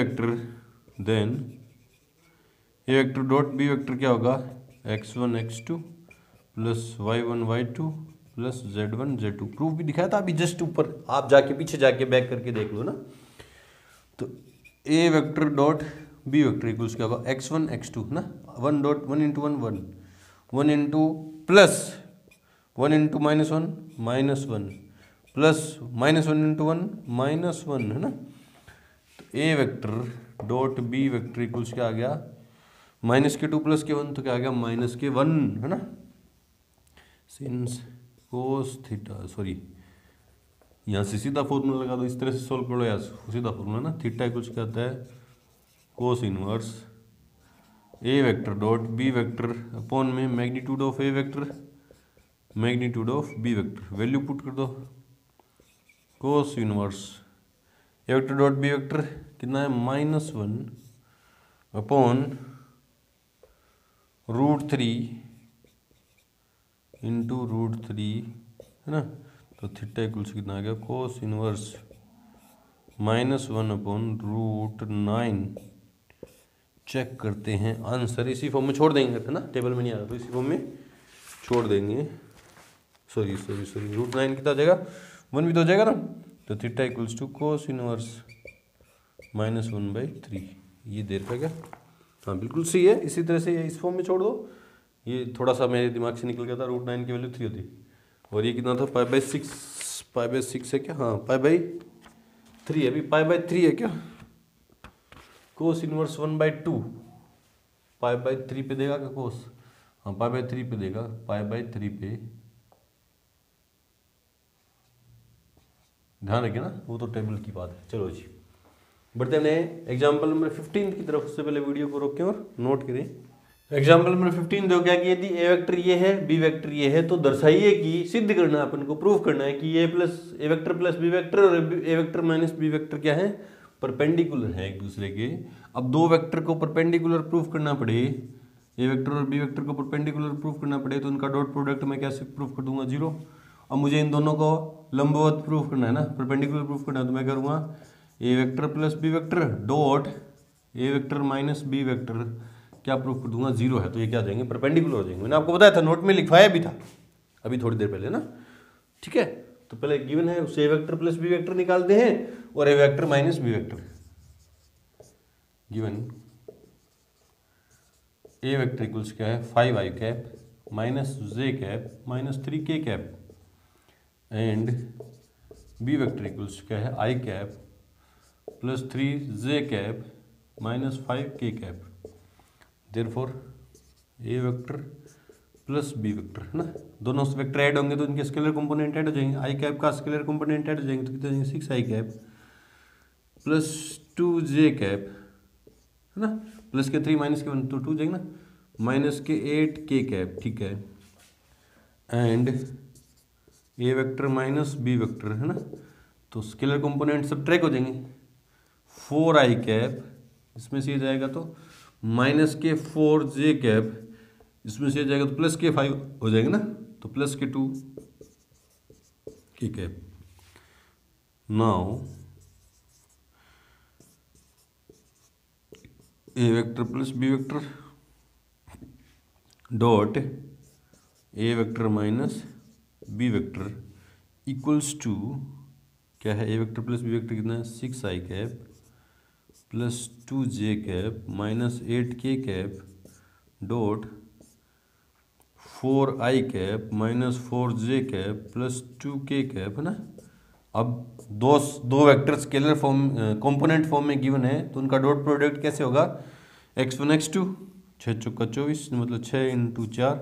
vector dot B vector क्या होगा, x1 x2 plus y1 y2 plus z1 z2। Proof भी दिखाया था अभी just ऊपर, आप जाके पीछे जाके बैक करके देख लो ना। तो ए vector dot B vector equals क्या होगा, x1 x2 ना, 1 dot 1 into 1 1 1 into plus 1 into -1 plus -1 into 1 -1 है ना। तो ए vector dot B vector equals क्या आ गया, -2 प्लस के 1 तो क्या आ गया, -1 है ना। सिंस कोस थीटा, सॉरी यहाँ से सीधा फॉर्मूला लगा दो, इस तरह से सोल्व करो यार, सीधा फॉर्मूला ना, थीटा इक्वल्स क्या आता है, cos inverse A vector dot B vector upon में magnitude of A vector magnitude of B vector, value put कर दो, cos inverse A vector dot B vector कितना है, -1 अपॉन √3 इंटू √3 है ना। तो थीटा इक्वल्स कितना आ गया, कोस इनवर्स -1 अपॉन √9। चेक करते हैं आंसर, इसी फॉर्म में छोड़ देंगे है ना, टेबल में नहीं आ रहा तो इसी फॉर्म में छोड़ देंगे। सॉरी √9 कितना आ जाएगा, 1 भी तो हो जाएगा ना। तो theta equals to cos inverse -1/3, ये देर का क्या, हाँ बिल्कुल सही है। इसी तरह से इस फॉर्म में छोड़ दो, ये थोड़ा सा मेरे दिमाग से निकल गया था, √9 की वैल्यू 3 होती, और ये कितना था, π/6 है क्या, हाँ π/3 है, अभी π/3 है क्या, कोस इनवर्स 1/2 π/3 पे देगा क्या कोस, हाँ π/3 पे देगा, π/3 पे ध्यान रखिए ना, वो तो टेबल की बात है। चलो जी बढ़ते हैं एग्जाम्पल नंबर 15 की तरफ। उससे पहले वीडियो को रोकें और नोट करें। एग्जाम्पल नंबर 15 दो क्या कि यदि ए वेक्टर ये है, बी वेक्टर ये है, तो दर्शाइए कि, सिद्ध करना है अपन को, प्रूफ करना है कि A vector plus B vector और A vector minus B vector क्या है, परपेंडिकुलर है एक दूसरे के। अब दो वेक्टर को परपेंडिकुलर प्रूफ करना पड़े, ए वेक्टर और बी वेक्टर को परपेंडिकुलर प्रूफ करना पड़े, तो उनका डॉट प्रोडक्ट मैं कैसे प्रूफ कर दूंगा, 0। अब मुझे इन दोनों को लंबवत प्रूफ करना है ना, परपेंडिकुलर प्रूफ करना है, तो मैं करूँगा A vector plus B vector dot A vector minus B vector क्या प्रूफ कर दूंगा, 0 है, तो ये क्या हो जाएंगे, परपेंडिकुलर हो जाएंगे। मैंने आपको बताया था, नोट में लिखवाया भी था अभी थोड़ी देर पहले ना, ठीक है। तो पहले गिवन है, उससे A vector plus B vector निकालते हैं और A vector minus B vector. Given A vector equals क्या है, 5i cap minus J cap minus 3k cap and B vector equals क्या है, i cap plus 3j cap minus 5k cap. Therefore A vector plus B vector है ना, दोनों vector add होंगे तो इनके स्केलर कंपोनेंट ऐड हो जाएंगे, आई कैप का स्केलर कंपोनेंट ऐड हो जाएंगे, तो कितने जाएंगे, 6i cap plus 2j cap है ना, प्लस के 3 माइनस के 1 तो 2 जाएंगे ना, माइनस के 8k कैप, ठीक है। And A vector minus B vector है ना, तो स्केलर कंपोनेंट सब ट्रैक हो जाएंगे, 4i कैप इसमें से जाएगा तो माइनस के 4j कैप इसमें से जाएगा तो प्लस के 5 हो जाएंगे ना, तो plus K 2k cap. Now A vector plus B vector dot A vector minus B vector equals to क्या है, A vector plus B vector कितना है, 6i cap plus 2j cap minus 8k cap dot 4i cap minus 4j cap plus 2k cap है ना। अब दो vector scalar form component form में given है, तो उनका डॉट प्रोडक्ट कैसे होगा, x1 x2 6 चौका 24 मतलब 6 into 4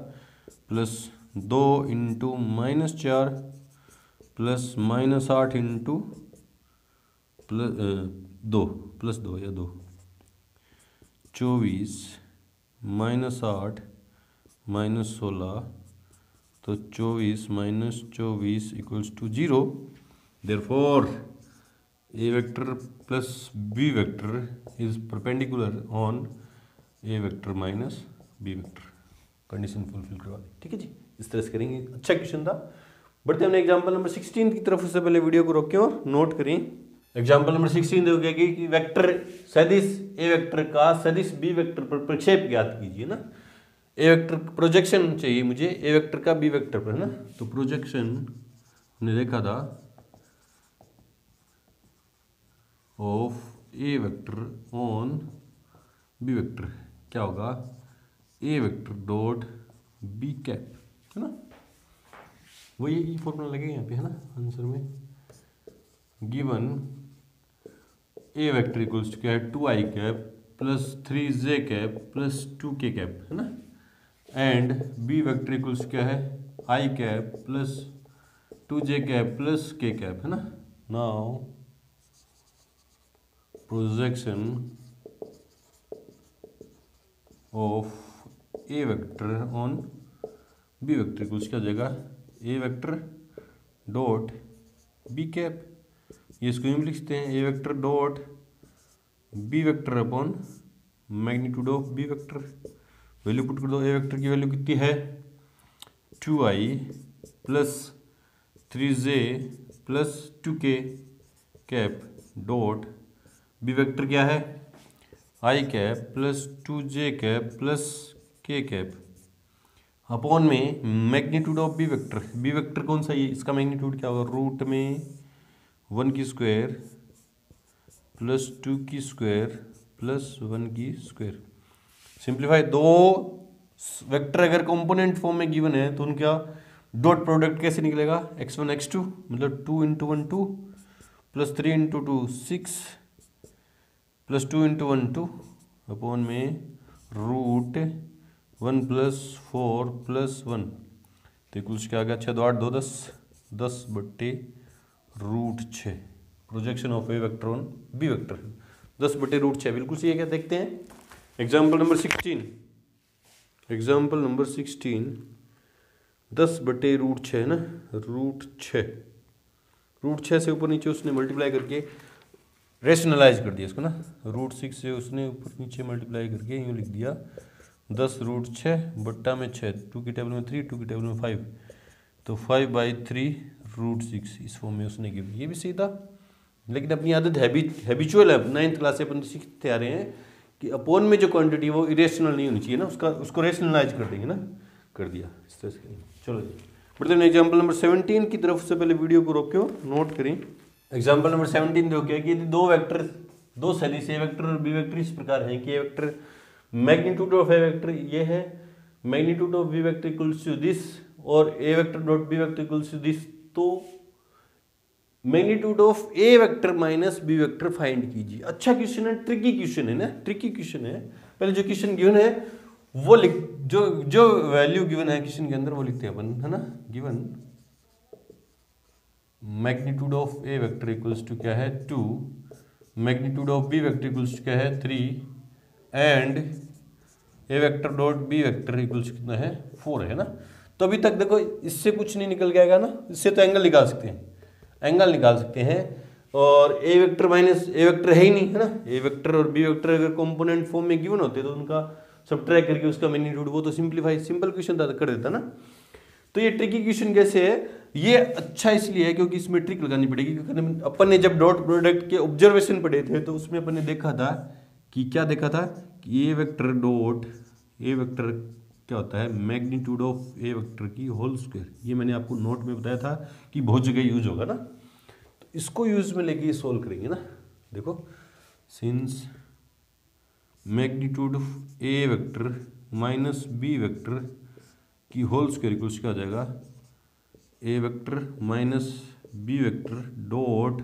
plus 2 into -4 plus -8 into plus 2 या 2 24 -8 -16 तो 24 minus 24 equals to 0। Therefore A vector plus B vector is perpendicular on A vector minus B vector. Condition fulfil करवा दी, ठीक है जी। इस तरह से करेंगे, अच्छा क्वेश्चन था। बढ़ते हमने एग्जांपल नंबर 16 की तरफ। उससे पहले वीडियो को रोकें और नोट करें। एग्जांपल नंबर 16 देखो कि वेक्टर सदिश ए वेक्टर का सदिश बी वेक्टर पर प्रक्षेप ज्ञात कीजिए ना। ए वेक्टर प्रोजेक्शन चाहिए मुझे ए वेक्टर का बी वेक्टर पर, है ना। तो प्रोजेक्शन हमने देखा था of A vector on B vector क्या होगा, A vector dot B cap, है ना। वही फॉर्मूला लगेगा यहाँ पे, है ना, आंसर में। Given A vector equals to क्या है, 2i cap plus 3j cap plus 2k cap, है ना। एंड बी वेक्टर इक्वल्स क्या है, i cap plus 2j cap plus k cap, है ना। Now projection of A vector on B vector equals क्या हो जाएगा, A vector dot B cap. ये इसको यूँ लिखते हैं, A vector dot B vector upon magnitude of B vector. Value put कर दो, ए वेक्टर की वैल्यू कितनी है 2i plus 3j plus 2k cap dot B vector क्या है i cap plus 2j cap plus k cap upon में magnitude of B vector. B vector कौन सा, ये इसका मैग्नीट्यूड क्या होगा, रूट में 1 की स्क्वायर प्लस 2 की स्क्वायर प्लस 1 की स्क्वायर। सिंप्लीफाई, दो वेक्टर अगर कंपोनेंट फॉर्म में गिवन है तो उनका डॉट प्रोडक्ट कैसे निकलेगा, x1 x2 मतलब 2 into 1 2 plus 3 into 2 6 plus 2 into 1 2 upon में रूट 1 प्लस 4 प्लस 1। तो कुछ क्या आ गया, 6 2 8 2 10 10 बट्टे root 6। Projection of A vector on B vector 10 बटे रूट 6 बिल्कुल सही है। क्या देखते हैं एग्जाम्पल नंबर 16। एग्जाम्पल नंबर 16 10 बटे रूट 6 है ना, रूट 6 से ऊपर नीचे उसने मल्टीप्लाई करके रेशनलाइज कर दिया इसको ना। रूट 6 से उसने ऊपर नीचे मल्टीप्लाई करके यूँ लिख दिया 10 रूट 6 बट्टा में 6, 2 की टेबल में 3 2 की टेबल में 5, तो 5/3 रूट 6 इस फॉर्म में उसने गिव। ये भी सही था, लेकिन अपनी आदत हैबिचुअल है, 9th क्लास से अपन सीखते आ रहे हैं कि अपोन में जो क्वांटिटी वो इरेशनल नहीं होनी चाहिए ना, उसको रेशनलाइज कर देंगे ना, कर दिया इस तरह से। चलो जी बढ़ते हैं एग्जाम्पल नंबर 17 की तरफ। से पहले वीडियो को रोको नोट करें। एग्जाम्पल नंबर 17 देखो क्या कि यदि दो वेक्टर दो सदिश ए वेक्टर और बी वेक्टर इस प्रकार है कि A vector magnitude of A vector ये है, magnitude of B vector equals to this और A vector dot B vector equals to this, तो magnitude of A vector minus B vector find कीजिए। अच्छा क्वेश्चन है, ट्रिकी क्वेश्चन है ना, tricky question है। पहले जो क्वेश्चन गिवन है वो लिख, जो वैल्यू गिवन है क्वेश्चन के अंदर वो लिखते हैं अपन, है ना। Given magnitude of A vector equals to क्या है 2, magnitude of B vector equals to क्या है 3 and A vector dot B vector equals कितना है 4 है ना। तो अभी तक देखो इससे कुछ नहीं निकल के आएगा ना, इससे तो एंगल निकाल सकते हैं, एंगल निकाल सकते हैं। और A vector minus A vector है ही नहीं, है ना। ए वेक्टर और बी वेक्टर अगर कंपोनेंट फॉर्म में गिवन होते तो उनका सब्ट्रैक्ट करके उसका मैग्नीट्यूड, वो तो सिंपलीफाई सिंपल क्वेश्चन था कर देता ना। तो ये ट्रिकी क्वेश्चन कैसे है, ये अच्छा इसलिए है क्योंकि इसमें ट्रिक लगानी पड़ेगी। क्योंकि अपन ने जब डॉट प्रोडक्ट के ऑब्जर्वेशन पढ़े थे तो उसमें अपन ने देखा था कि क्या देखा था कि A vector dot A vector क्या होता है मैग्नीट्यूड ऑफ ए वेक्टर की होल स्क्वायर। ये मैंने आपको नोट में बताया था कि बहुत जगह यूज होगा ना, तो इसको यूज में लेके सोल्व करेंगे ना। देखो since magnitude of A vector minus B vector की होल स्क्वायर इक्वल्स क्या हो जाएगा A vector minus B vector dot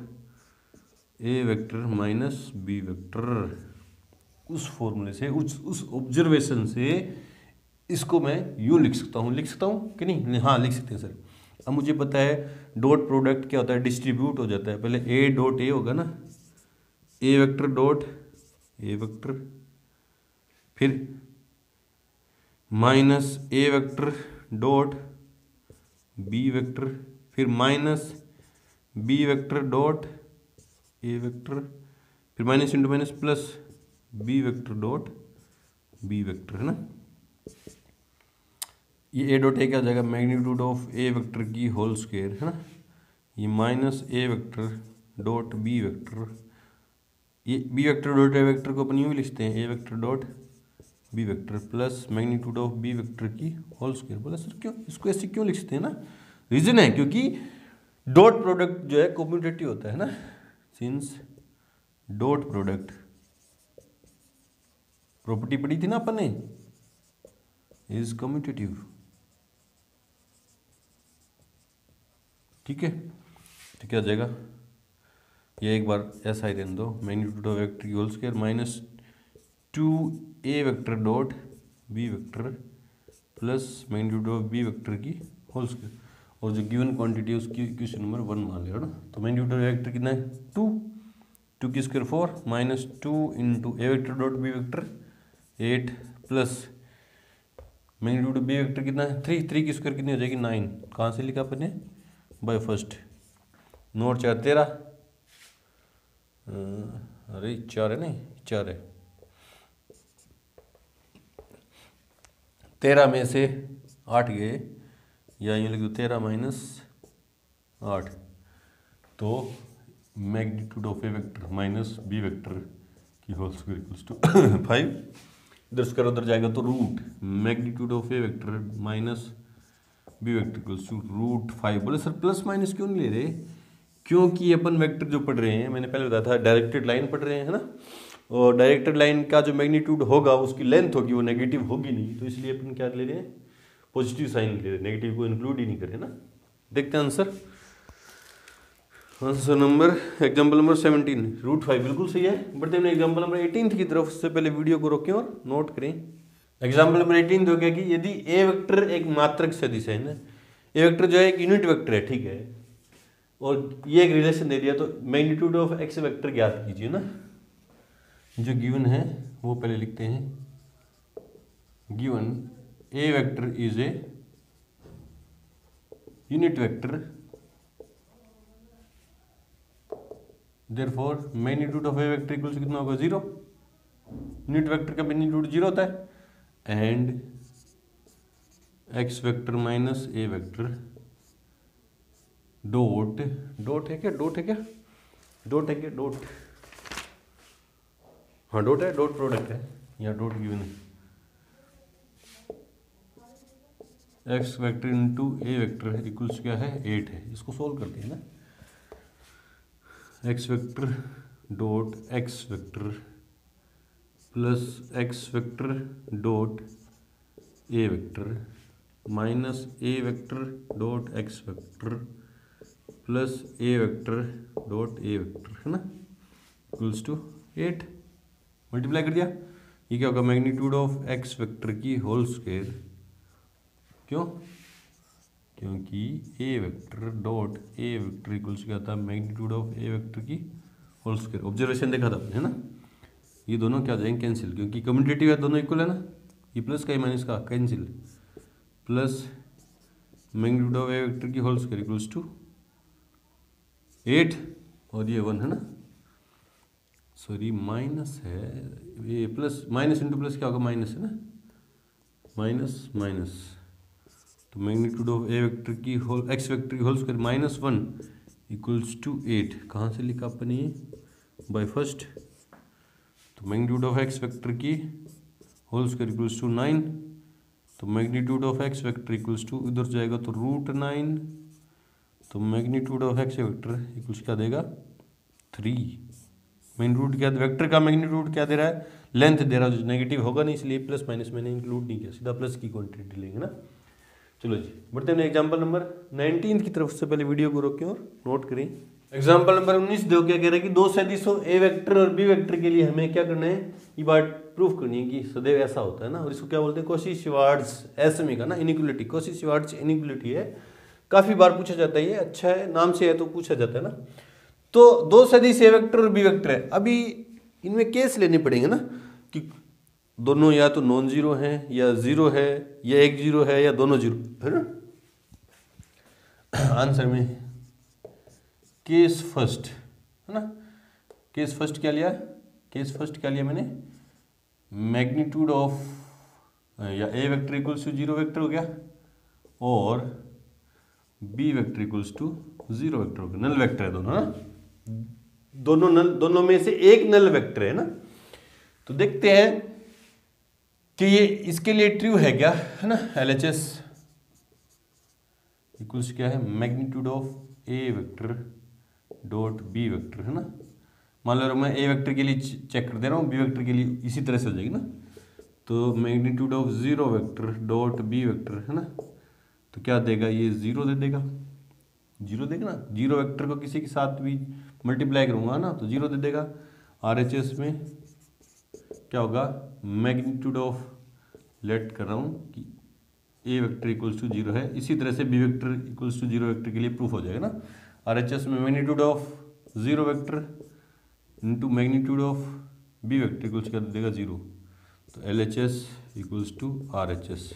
A vector minus B vector. उस फॉर्मूले से उस ऑब्जर्वेशन से इसको मैं यूँ लिख सकता हूँ कि नहीं, हाँ लिख सकते हैं सर। अब मुझे पता है डॉट प्रोडक्ट क्या होता है, डिस्ट्रीब्यूट हो जाता है। पहले ए डॉट ए होगा ना, A vector dot A vector, फिर minus A vector dot B vector, फिर minus B vector dot A vector, फिर minus into minus plus B vector dot B vector, है ना। ये ए डॉट ए क्या हो जाएगा, मैग्नीट्यूड ऑफ ए वेक्टर की होल स्क्वायर, है ना। ये minus A vector dot B vector, ये B vector dot A vector को अपन यूँ लिखते हैं, A vector dot B vector plus magnitude of B vector की होल स्क्वायर। बोला सर क्यों इसको ऐसे क्यों लिखते हैं ना, रीजन है क्योंकि डॉट प्रोडक्ट जो है कम्यूटेटिव होता है ना, सिंस डॉट प्रोडक्ट प्रॉपर्टी पढ़ी थी ना अपन ने, इज कम्यूटेटिव, ठीक है। तो क्या हो जाएगा, ये एक बार ऐसा ही रहने दो, मैग्नीट्यूड ऑफ वेक्टर की whole square minus 2a vector dot B vector plus magnitude of B vector की होल स्क्वायर, और जो गिवन क्वांटिटी है उसकी इक्वेशन नंबर 1 मान लिया ना। तो मैग्नीट्यूड ऑफ वेक्टर कितना है 2 की square 4 minus 2 into A vector dot B vector 8 plus magnitude of B vector कितना है 3 की स्क्वायर कितनी हो जाएगी 9। कहाँ से लिखा अपन ने, बाय फर्स्ट, नोट 4 13, अरे 4 है नहीं 4 है, 13 में से 8 गए, या यूँ लिख दो 13 माइनस 8, तो magnitude of A vector minus B vector की होल स्क्वायर इक्वल्स टू 5। इधर स्क्वायर उधर जाएगा तो root magnitude of A vector minus B vector equals to root 5। बोले सर प्लस माइनस क्यों नहीं ले रहे, क्योंकि अपन वेक्टर जो पढ़ रहे हैं, मैंने पहले बताया था डायरेक्टेड लाइन पढ़ रहे हैं, है ना। और डायरेक्टेड लाइन का जो मैग्नीट्यूड होगा उसकी लेंथ होगी, वो नेगेटिव होगी नहीं, तो इसलिए अपन क्या ले रहे हैं, पॉजिटिव साइन ले रहे हैं, नेगेटिव को इंक्लूड ही नहीं करें ना। देखते हैं answer, answer number example number 17 root 5 बिल्कुल सही है। बढ़ते हैं एग्जाम्पल नंबर 18 की तरफ। उससे पहले वीडियो को रोकें और नोट करें। एग्जाम्पल नंबर 18 हो गया कि यदि ए वेक्टर एक मात्रक सदिश है ना, ए वेक्टर जो है एक यूनिट वेक्टर है, ठीक है, और ये एक रिलेशन दे दिया, तो मैग्नीट्यूड ऑफ एक्स वेक्टर ज्ञात कीजिए ना। जो गिवन है वो पहले लिखते हैं, given A vector is a unit vector, therefore magnitude of A vector equals कितना होगा 0। यूनिट वेक्टर का मैग्नीट्यूड 0 होता है, and x vector minus A vector dot, dot है क्या, डॉट है क्या, डॉट है क्या, डॉट, हाँ डॉट है, डॉट प्रोडक्ट है या डॉट गिवन है, x vector into A vector equals क्या है 8 है। इसको सोल्व करते हैं ना, x vector dot x vector plus x vector dot A vector minus A vector dot x vector plus A vector dot A vector, है ना, इक्वल्स टू 8। मल्टीप्लाई कर दिया, ये क्या होगा मैग्नीट्यूड ऑफ एक्स वेक्टर की होल स्क्वायर, क्यों, क्योंकि A vector dot A vector equals क्या था मैग्नीट्यूड ऑफ ए वेक्टर की होल स्क्वायर। ऑब्जर्वेशन देखा था है ना, ये दोनों क्या हो जाएंगे कैंसिल, क्योंकि कम्यूटेटिव है, दोनों इक्वल है ना, ये प्लस का माइनस का cancel, plus magnitude of A vector की होल स्क्वायर इक्वल्स टू 8 और ये 1 है ना, सॉरी माइनस है, ये प्लस माइनस इंटू प्लस क्या होगा माइनस है ना, माइनस माइनस, तो मैग्नीट्यूड ऑफ ए वेक्टर की होल एक्स वेक्टर की whole square minus 1 equals to 8। कहाँ से लिखा अपन ये, बाय फर्स्ट, तो मैग्नीट्यूड ऑफ एक्स वेक्टर की होल स्क्वायर इक्वल्स टू 9, तो magnitude of X vector equals to इधर जाएगा तो रूट 9, तो magnitude of X vector equals क्या देगा 3। मैग्नीट्यूड क्या, वेक्टर का मैग्नीट्यूड क्या दे रहा है, लेंथ दे रहा है, जो नेगेटिव होगा नहीं, इसलिए प्लस माइनस मैंने इंक्लूड नहीं किया, सीधा प्लस की क्वांटिटी लेंगे ना। चलो जी बढ़ते हैं एग्जांपल नंबर 19 की तरफ। से पहले वीडियो को रोकें और नोट करें। एग्जांपल नंबर 19 देखो क्या कह रहा है कि दो सदिशों ए वेक्टर और बी वेक्टर के लिए हमें क्या करना है, ये बात प्रूफ करनी है कि सदैव ऐसा होता है ना, और इसको क्या बोलते हैं कॉची-श्वार्ट्ज एसएमई का ना इनइक्वालिटी, कॉची-श्वार्ट्ज इनइक्वालिटी है, काफी बार पूछा जाता है, ये अच्छा है, नाम से है तो पूछा जाता है ना। तो दो सदिश ए वेक्टर और बी वेक्टर है, अभी इनमें केस लेने पड़ेंगे ना कि दोनों या तो नॉन जीरो हैं या जीरो है या एक जीरो है या दोनों जीरो है ना। आंसर में केस फर्स्ट है ना, केस फर्स्ट क्या लिया, केस फर्स्ट क्या लिया मैंने, मैग्नीट्यूड ऑफ या A vector equals to 0 vector हो गया और B vector equals to 0 vector हो गया। नल वेक्टर है दोनों ना, दोनों में से एक नल वेक्टर है ना। तो देखते हैं कि ये इसके लिए ट्रू है क्या, है ना। LHS इक्वल्स क्या है, magnitude of A vector dot B vector, है ना। मान लो मैं ए वेक्टर के लिए चेक कर दे रहा हूँ, बी वेक्टर के लिए इसी तरह से हो जाएगी ना। तो magnitude of 0 vector dot B vector, है ना, तो क्या देगा, ये 0 दे देगा, 0 देगा ना। 0 वेक्टर को किसी के साथ भी मल्टीप्लाई करूँगा ना तो 0 दे देगा। RHS में क्या होगा, मैग्नीट्यूड ऑफ, लेट कर रहा हूँ कि ए वेक्टर इक्वल्स टू 0 है, इसी तरह से B vector equals to 0 vector के लिए प्रूफ हो जाएगा ना। RHS में magnitude of 0 vector into magnitude of B vector equals कर देगा 0। तो LHS इक्वल्स टू RHS।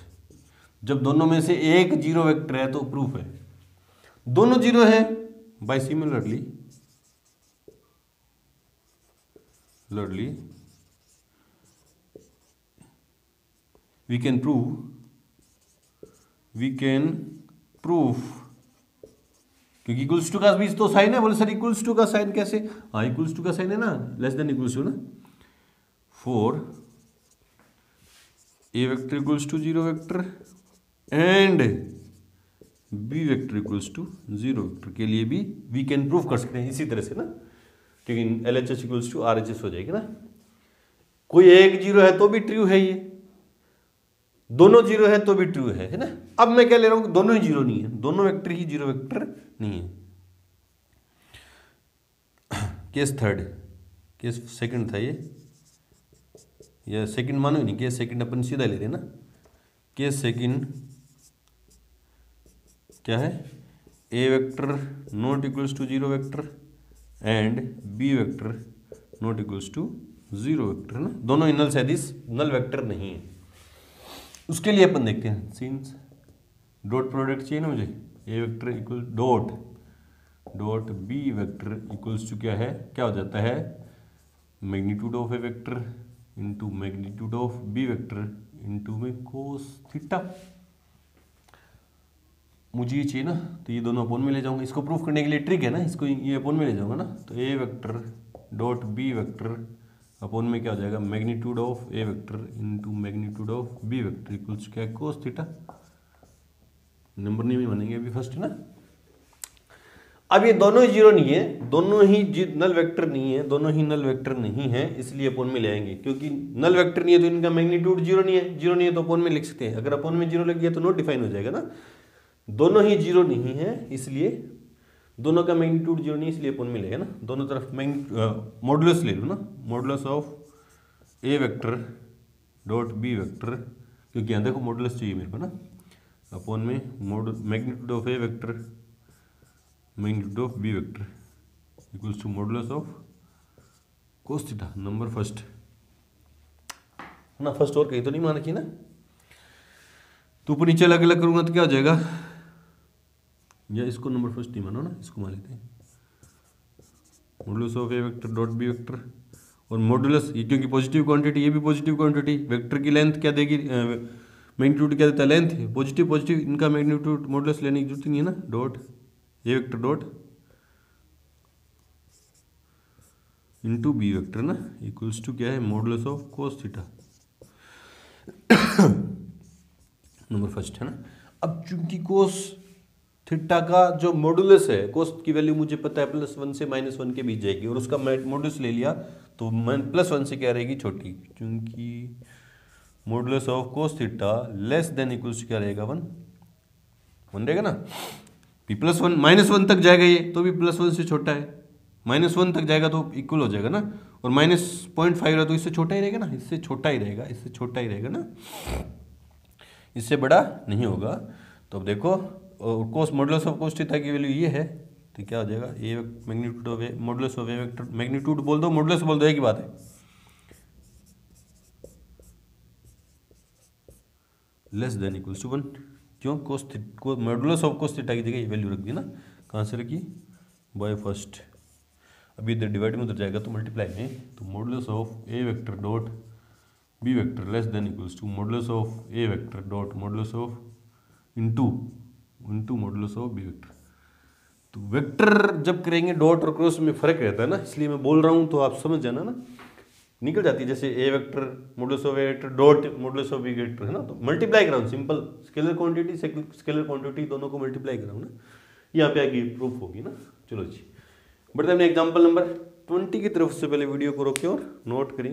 जब दोनों में से एक 0 वेक्टर है तो प्रूफ है, दोनों 0 है। By similarly we can prove क्योंकि इक्वल्स टू का भी तो साइन है। बोले सर इक्वल्स टू का साइन कैसे, हाँ इक्वल्स टू का साइन है ना, लेस देन इक्वल्स टू ना। For A vector equals to 0 vector and B vector equals to 0 vector के लिए भी वी कैन प्रूव कर सकते हैं इसी तरह से ना, क्योंकि LHS इक्वल्स टू RHS हो जाएगी ना। कोई एक 0 है तो भी ट्रू है, ये दोनों 0 है तो भी ट्रू है ना। अब मैं क्या ले रहा हूं, दोनों ही 0 नहीं है, दोनों वेक्टर ही 0 वेक्टर नहीं है। केस थर्ड, केस सेकंड था ये, या सेकंड मानो ही नहीं, केस सेकंड अपन सीधा ले रहे ना। केस सेकंड क्या है, A vector not equals to 0 vector and B vector not equals to 0 vector ना, दोनों नल है, दिस नल वेक्टर नहीं है। उसके लिए अपन देखते हैं, सिंस डॉट प्रोडक्ट चाहिए ना मुझे, A vector equal dot B vector equals to क्या है, क्या हो जाता है, magnitude of A vector into magnitude of B vector into में कोस थीटा। मुझे ये चाहिए ना, तो ये दोनों अपोन में ले जाऊंगा। इसको प्रूफ करने के लिए ट्रिक है ना, इसको ये अपोन में ले जाऊंगा ना। तो ए vector dot B vector upon में क्या हो जाएगा, magnitude of A vector into magnitude of B vector equals क्या है, कोस थीटा। नंबर नहीं बनेंगे अभी फर्स्ट ना। अब ये दोनों ही 0 नहीं है, दोनों ही नल वेक्टर नहीं है, दोनों ही नल वेक्टर नहीं है, इसलिए अपोन में ले आएंगे। क्योंकि नल वेक्टर नहीं है तो इनका मैग्नीट्यूड 0 नहीं है, 0 नहीं है तो अपोन में लिख सकते हैं। अगर अपोन में 0 लग गया तो नॉट डिफाइन हो जाएगा ना। दोनों ही 0 नहीं है, इसलिए दोनों का मैग्नीट्यूड 0 नहीं, इसलिए अपोन में लेगा ना। दोनों तरफ मॉडुलस ले लो ना, modulus of A vector dot B vector, क्योंकि यहाँ देखो मॉडुलस चाहिए मेरे को ना। अपोन में magnitude of A vector magnitude of B vector equals to modulus of cos theta. Number first ना, फर्स्ट और कहीं तो नहीं मान रखी ना। तो ऊपर नीचे अलग अलग करूंगा तो क्या हो जाएगा, या इसको नंबर फर्स्ट नहीं मानो ना, इसको मान लेते हैं modulus of A vector dot B vector. और मॉडुलस ये क्योंकि पॉजिटिव क्वांटिटी, ये भी पॉजिटिव क्वांटिटी, वेक्टर की लेंथ क्या देगी, मैग्नीट्यूड क्या देता है, लेंथ। पॉजिटिव पॉजिटिव इनका मैग्नीट्यूड मॉडुलस लेने की जरूरत नहीं है ना। Dot A vector dot into B vector ना इक्वल्स टू क्या है, modulus of cos theta. Number first है ना। अब चूंकि कोस थीटा का जो मॉडुलस है, कोस की वैल्यू मुझे पता है +1 से -1 के बीच जाएगी, और उसका मॉडुलस ले लिया तो +1 से क्या रहेगी, छोटी। क्योंकि modulus of cos theta less than equals क्या रहेगा, 1 रहेगा ना। +1 -1 तक जाएगा ये तो भी +1 से छोटा है, -1 तक जाएगा तो इक्वल हो जाएगा ना। और -0.5 रहा तो इससे छोटा ही रहेगा ना, इससे छोटा ही रहेगा, इससे छोटा ही रहेगा ना, इससे बड़ा नहीं होगा। तो अब देखो, और cos modulus of cos theta की वैल्यू ये है, तो क्या हो जाएगा, A magnitude of A modulus of A vector, magnitude बोल दो मॉडुलस बोल दो, एक ही बात है, लेस देन इक्वल्स टू 1। क्यों, मॉडुलस ऑफ कोस थीटा की जगह ये वैल्यू रख दी ना, कहाँ से रखी, बाय फर्स्ट। अभी इधर डिवाइड में उधर जाएगा तो मल्टीप्लाई में, तो modulus of A vector dot B vector less than equals to modulus of A vector dot modulus of into modulus of B vector. तो वेक्टर जब करेंगे डॉट और क्रॉस में फर्क रहता है ना, इसलिए मैं बोल रहा हूँ, तो आप समझ जाना ना, निकल जाती है। जैसे A vector modulus of A vector dot modulus of B vector है ना, तो मल्टीप्लाई कराऊँ, सिंपल स्केलर क्वांटिटी दोनों को मल्टीप्लाई कराऊँ ना, यहाँ पे आगे प्रूफ होगी ना। चलो जी, बढ़ते हैं एग्जाम्पल नंबर 20 की तरफ। से पहले वीडियो को रोकें और नोट करें।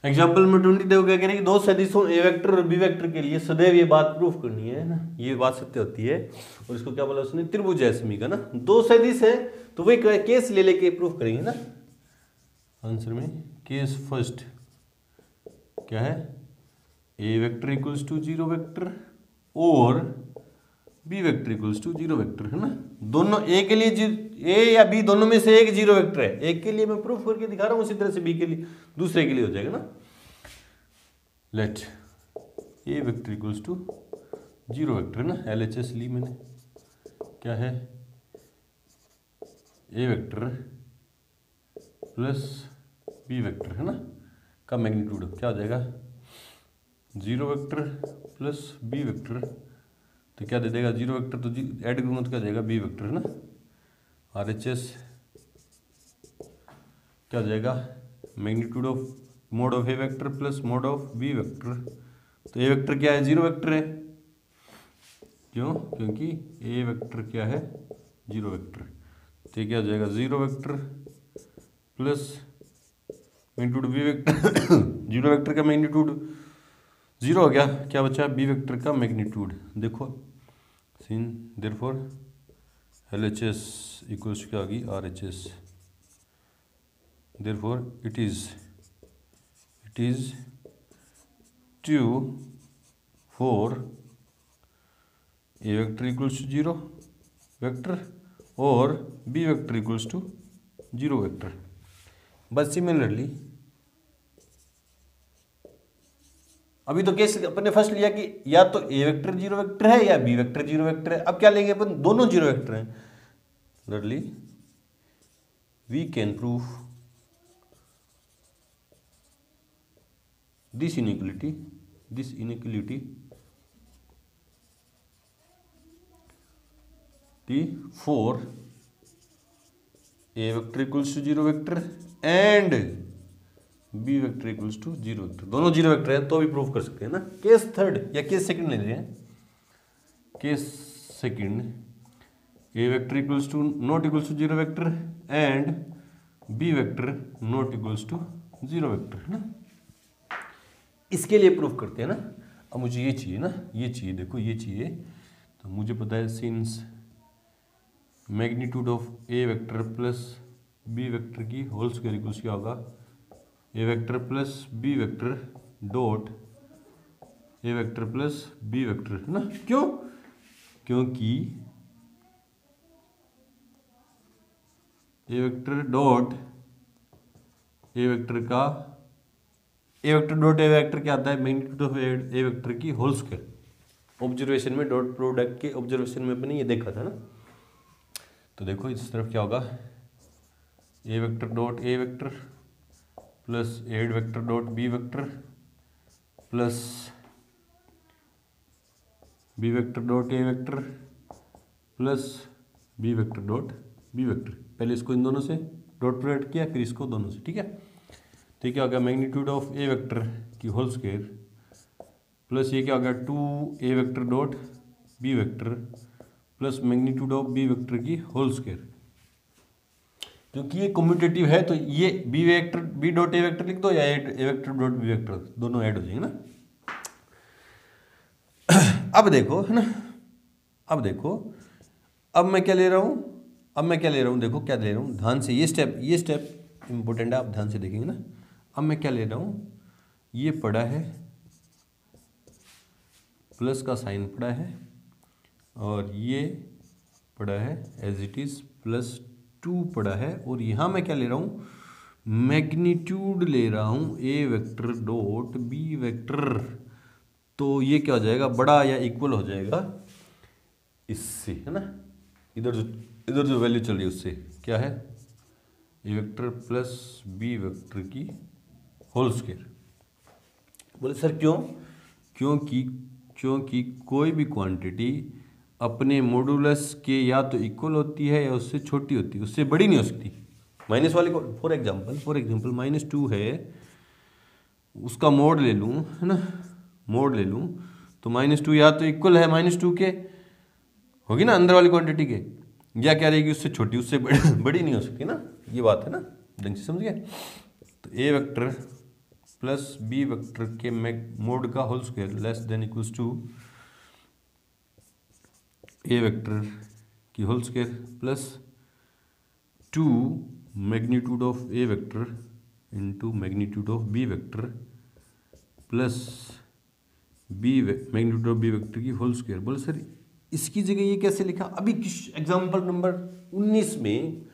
एग्जाम्पल नंबर 20 देखो क्या कह रहे हैं कि दो सदिशों ए वेक्टर और बी वेक्टर के लिए सदैव ये बात प्रूफ करनी है ना, ये बात सत्य होती है। और इसको क्या बोला उसने, त्रिभुज ऐसमी का ना, दो सदिश है तो वही केस ले लेके प्रूफ करेंगे ना। आंसर में केस फर्स्ट क्या है, A vector equals to zero vector और B vector equals to zero vector है ना। दोनों ए के लिए ए या बी दोनों में से एक जीरो वेक्टर है, एक के लिए मैं प्रूफ करके दिखा रहा हूं, उसी तरह से बी के लिए दूसरे के लिए हो जाएगा ना। Let A vector equals to zero vector है ना, LHS ली मैंने, क्या है A vector plus B vector है ना का मैग्नीट्यूड क्या हो जाएगा, zero vector plus B vector, तो क्या दे देगा, जीरो वेक्टर तो ऐड करूँगा तो क्या जाएगा बी वेक्टर है ना, RHS क्या हो जाएगा, magnitude of mod of A vector plus mod of B vector. तो ए वेक्टर क्या है, जीरो वेक्टर है, क्यों, क्योंकि ए वेक्टर क्या है, जीरो वेक्टर। तो ये क्या हो जाएगा, zero vector plus magnitude B vector zero vector का मैग्नीट्यूड जीरो हो गया, क्या बचा बी वेक्टर का मैग्नीट्यूड। देखो सीन देयरफॉर LHS इक्वल्स क्या होगी RHS, therefore it is true for A vector equals to zero vector और B vector equals to zero vector. बस सिमिलरली अभी तो केस अपन ने फर्स्ट लिया कि या तो ए वेक्टर जीरो वेक्टर है या बी वेक्टर जीरो वेक्टर है। अब क्या लेंगे अपन, दोनों जीरो वेक्टर हैं। Similarly we can prove this inequality for A vector equals to zero vector and B vector equals to zero vector, दोनों जीरो वेक्टर है तो भी प्रूफ कर सकते हैं ना। केस थर्ड या केस सेकंड ले रहे हैं, case second A vector equals to not equals to zero vector and B vector not equals to zero vector है ना, इसके लिए प्रूफ करते हैं ना। अब मुझे ये चाहिए ना, ये चाहिए, देखो ये चाहिए, तो मुझे पता है since magnitude of A vector plus B vector की होल स्क्वायर इक्वल्स क्या होगा, A vector plus B vector dot A vector plus B vector है ना। क्यों, क्योंकि A vector dot A vector का A vector dot A vector क्या आता है, मैग्नीट्यूड ऑफ ए वेक्टर की होल स्क्वायर। ऑब्जर्वेशन में डॉट प्रोडक्ट के ऑब्जर्वेशन में अपने ये देखा था ना। तो देखो इस तरफ क्या होगा, A vector dot A vector plus A vector dot B vector plus B vector dot A vector plus B vector dot B vector. पहले इसको इन दोनों से डॉट प्रोडक्ट किया, फिर इसको दोनों से, ठीक है। तो क्या हो गया, मैग्नीट्यूड ऑफ ए वेक्टर की होल स्क्वायर प्लस ये क्या हो गया, two A vector dot B vector plus magnitude of B vector की होल स्क्वायर। क्योंकि ये कम्यूटेटिव है तो ये B vector B dot A vector लिख दो या A vector dot B vector, दोनों ऐड हो जाएंगे ना। अब देखो है ना, अब देखो अब मैं क्या ले रहा हूँ, देखो क्या ले रहा हूँ, ध्यान से ये स्टेप इंपॉर्टेंट है, आप ध्यान से देखेंगे ना। अब मैं क्या ले रहा हूँ, ये पड़ा है प्लस का साइन पड़ा है और ये पड़ा है एज इट इज प्लस 2 पड़ा है, और यहाँ मैं क्या ले रहा हूँ, मैग्नीट्यूड ले रहा हूँ ए वेक्टर डॉट बी वेक्टर। तो ये क्या हो जाएगा, बड़ा या इक्वल हो जाएगा इससे, है ना, इधर जो वैल्यू चल रही है उससे क्या है, A vector plus B vector की होल स्क्वायर। बोले सर क्यों? क्योंकि कोई भी क्वांटिटी अपने मॉडुलस के या तो इक्वल होती है या उससे छोटी होती है, उससे बड़ी नहीं हो सकती। माइनस वाले को फॉर एग्जांपल -2 है, उसका मोड ले लूँ, है ना, मोड ले लूँ तो -2 या तो इक्वल है -2 के, होगी ना अंदर वाली क्वांटिटी के, या क्या रहेगी उससे छोटी, उससे बड़ी नहीं हो सकती ना, ये बात है ना, ढंग से समझ गए। तो ए वेक्टर प्लस बी वेक्टर के मोड का whole square less than equals to A vector की whole square plus 2 magnitude of A vector into magnitude of B vector plus magnitude of B vector की होल स्क्वायर। बोले sir इसकी जगह ये कैसे लिखा? अभी किस एग्जाम्पल नंबर 19 में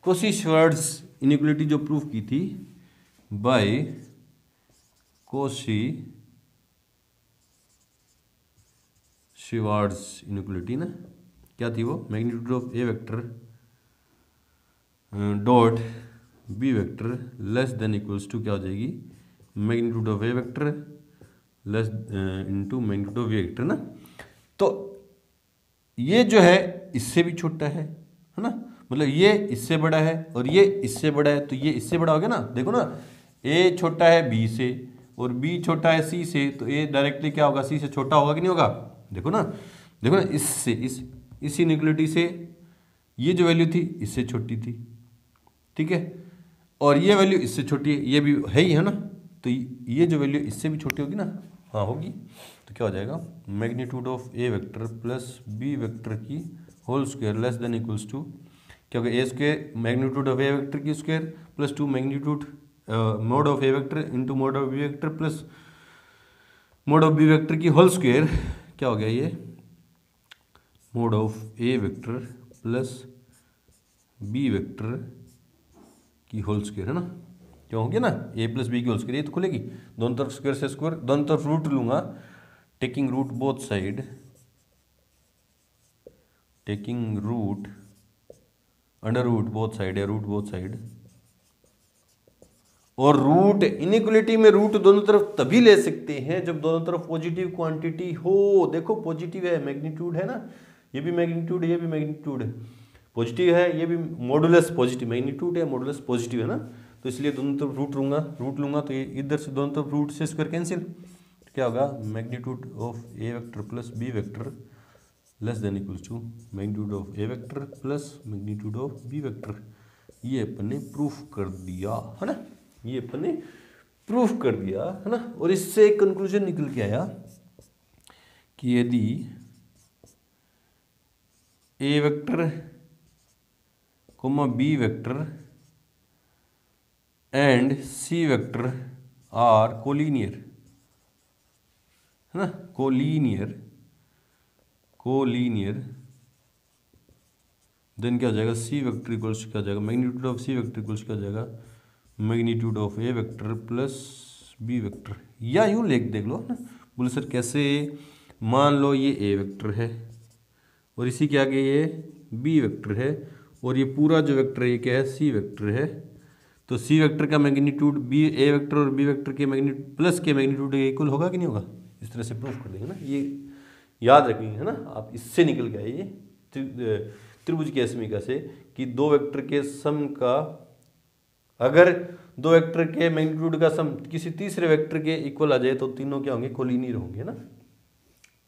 कॉची-श्वार्ट्ज इनइक्वालिटी जो प्रूफ की थी बाय कॉची-श्वार्ट्ज इनइक्वालिटी ना, क्या थी वो? Magnitude of A vector dot B vector less than equals to क्या हो जाएगी, magnitude of A vector less into magnitude of B vector ना। तो ये जो है इससे भी छोटा है ना, मतलब ये इससे बड़ा है और ये इससे बड़ा है, तो ये इससे बड़ा हो गया ना। देखो ना, ए छोटा है बी से और बी छोटा है सी से, तो ए डायरेक्टली क्या होगा, सी से छोटा होगा कि नहीं होगा? देखो ना इससे इस इनइक्वालिटी से ये जो वैल्यू थी इससे छोटी थी, ठीक है, और ये वैल्यू इससे छोटी है, ये भी है ही, है ना, तो ये जो वैल्यू इससे भी छोटी होगी ना, हाँ होगी, तो क्या हो जाएगा, magnitude of A vector plus B vector की whole square less than equals to क्या होगा, A square magnitude of A vector की square plus 2 magnitude mod of A vector into mod of B vector plus mod of B vector की whole square, क्या हो गया ये, mod of A vector plus B vector की whole square, है ना, क्यों हो गया ना, ए प्लस बी की होल स्क्वायर, ये तो खुलेगी, दोनों तरफ स्क्वायर से स्क्वायर, दोनों तरफ रूट लूंगा, taking root both side, taking root under root both side या रूट बोथ साइड, और रूट इनइक्वालिटी में रूट दोनों तरफ तभी ले सकते हैं जब दोनों तरफ पॉजिटिव क्वांटिटी हो। देखो पॉजिटिव है, मैग्नीट्यूड है ना, ये भी मैग्नीट्यूड है, ये भी मैग्नीट्यूड है, पॉजिटिव है, ये भी मॉडुलस पॉजिटिव, मैग्नीट्यूड है मॉडुलस पॉजिटिव है ना, तो इसलिए दोनों तरफ रूट लूंगा तो ये इधर से दोनों तरफ रूट से स्क्वायर कैंसिल, तो क्या होगा, magnitude of A vector plus B vector less than equals to magnitude of A vector plus magnitude of B vector. ये अपन ने प्रूफ कर दिया, है ना, ये अपन ने प्रूफ कर दिया, है ना, और इससे एक कंक्लूजन निकल के आया कि यदि A vector B vector and C vector are collinear, है ना, कोलिनियर देन क्या हो जाएगा, सी वेक्टर इक्वल्स क्या हो जाएगा, magnitude of C vector equals क्या हो जाएगा, magnitude of A vector plus B vector, या यूं देख लो ना। बोले सर कैसे? मान लो ये ए वेक्टर है और इसी के आगे ये बी वेक्टर है और ये पूरा जो वेक्टर है ये क्या है, सी वेक्टर है, तो सी वेक्टर का मैग्नीट्यूड बी ए वेक्टर और बी वेक्टर के मैग्नीट्यूड प्लस के मैग्नीट्यूड इक्वल होगा कि नहीं होगा? इस तरह से प्रूफ कर देंगे ना, ये याद रखेंगे, है ना, आप इससे निकल के आइए त्रिभुज की असमीका से कि दो वेक्टर के सम का, अगर दो वेक्टर के मैग्नीट्यूड का सम किसी तीसरे वेक्टर के इक्वल आ जाए तो तीनों क्या होंगे, कोलिनियर होंगे ना।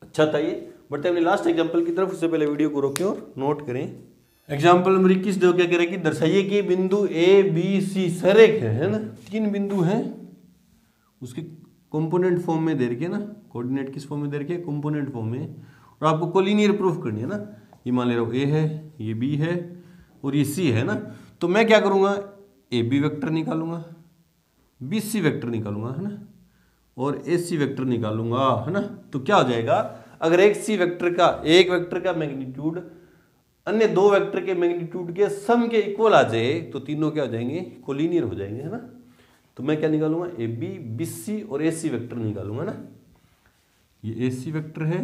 अच्छा था ये, बढ़ते अपने लास्ट एग्जांपल की तरफ, उससे पहले वीडियो को रोकें और नोट करें। एग्जाम्पल नंबर 21 दो क्या कह रहे हैं कि दर्शाइए कि बिंदु ए बी सी सरेख है ना, तीन बिंदु हैं, उसके कंपोनेंट फॉर्म में दे रखे ना, कोऑर्डिनेट किस फॉर्म में दे रखे, कंपोनेंट फॉर्म में, और आपको कोलिनियर प्रूफ करनी है ना। ये मान ले रहा हूँ ए है, ये बी है और ये सी है ना, तो मैं क्या करूँगा, ए बी वेक्टर निकालूंगा, बी सी वेक्टर निकालूंगा, है ना, और ए सी वेक्टर निकालूंगा, है ना, तो क्या हो जाएगा, अगर एक वेक्टर का मैग्नीट्यूड अन्य दो वेक्टर के मैग्नीट्यूड के सम के इक्वल आ जाए तो तीनों क्या हो जाएंगे, कोलिनियर हो जाएंगे, है ना। तो मैं क्या निकालूंगा, ए बी बी सी और ए सी वेक्टर निकालूंगा ना, ये ए सी वेक्टर है,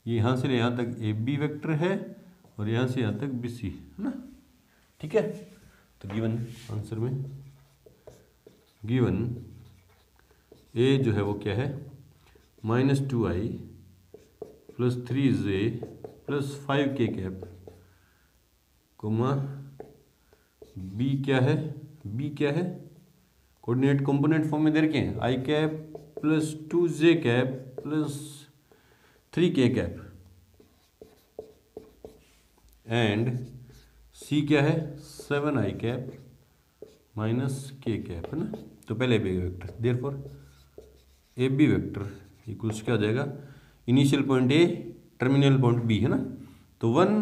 ये यहाँ से यहाँ तक ए बी वेक्टर है और यहाँ से यहाँ तक बी सी है ना, ठीक है। तो गिवन आंसर में गिवन ए जो है वो क्या है, -2i + 3j + 5k cap, coma B क्या है, बी क्या है, कोऑर्डिनेट कंपोनेंट फॉर्म में दे रखे हैं, i cap + 2j cap + 3k cap, and C क्या है, 7i कैप -k कैप, है ना। तो पहले B vector, therefore A B vector equals क्या हो जाएगा, initial point A terminal point B, है ना। तो 1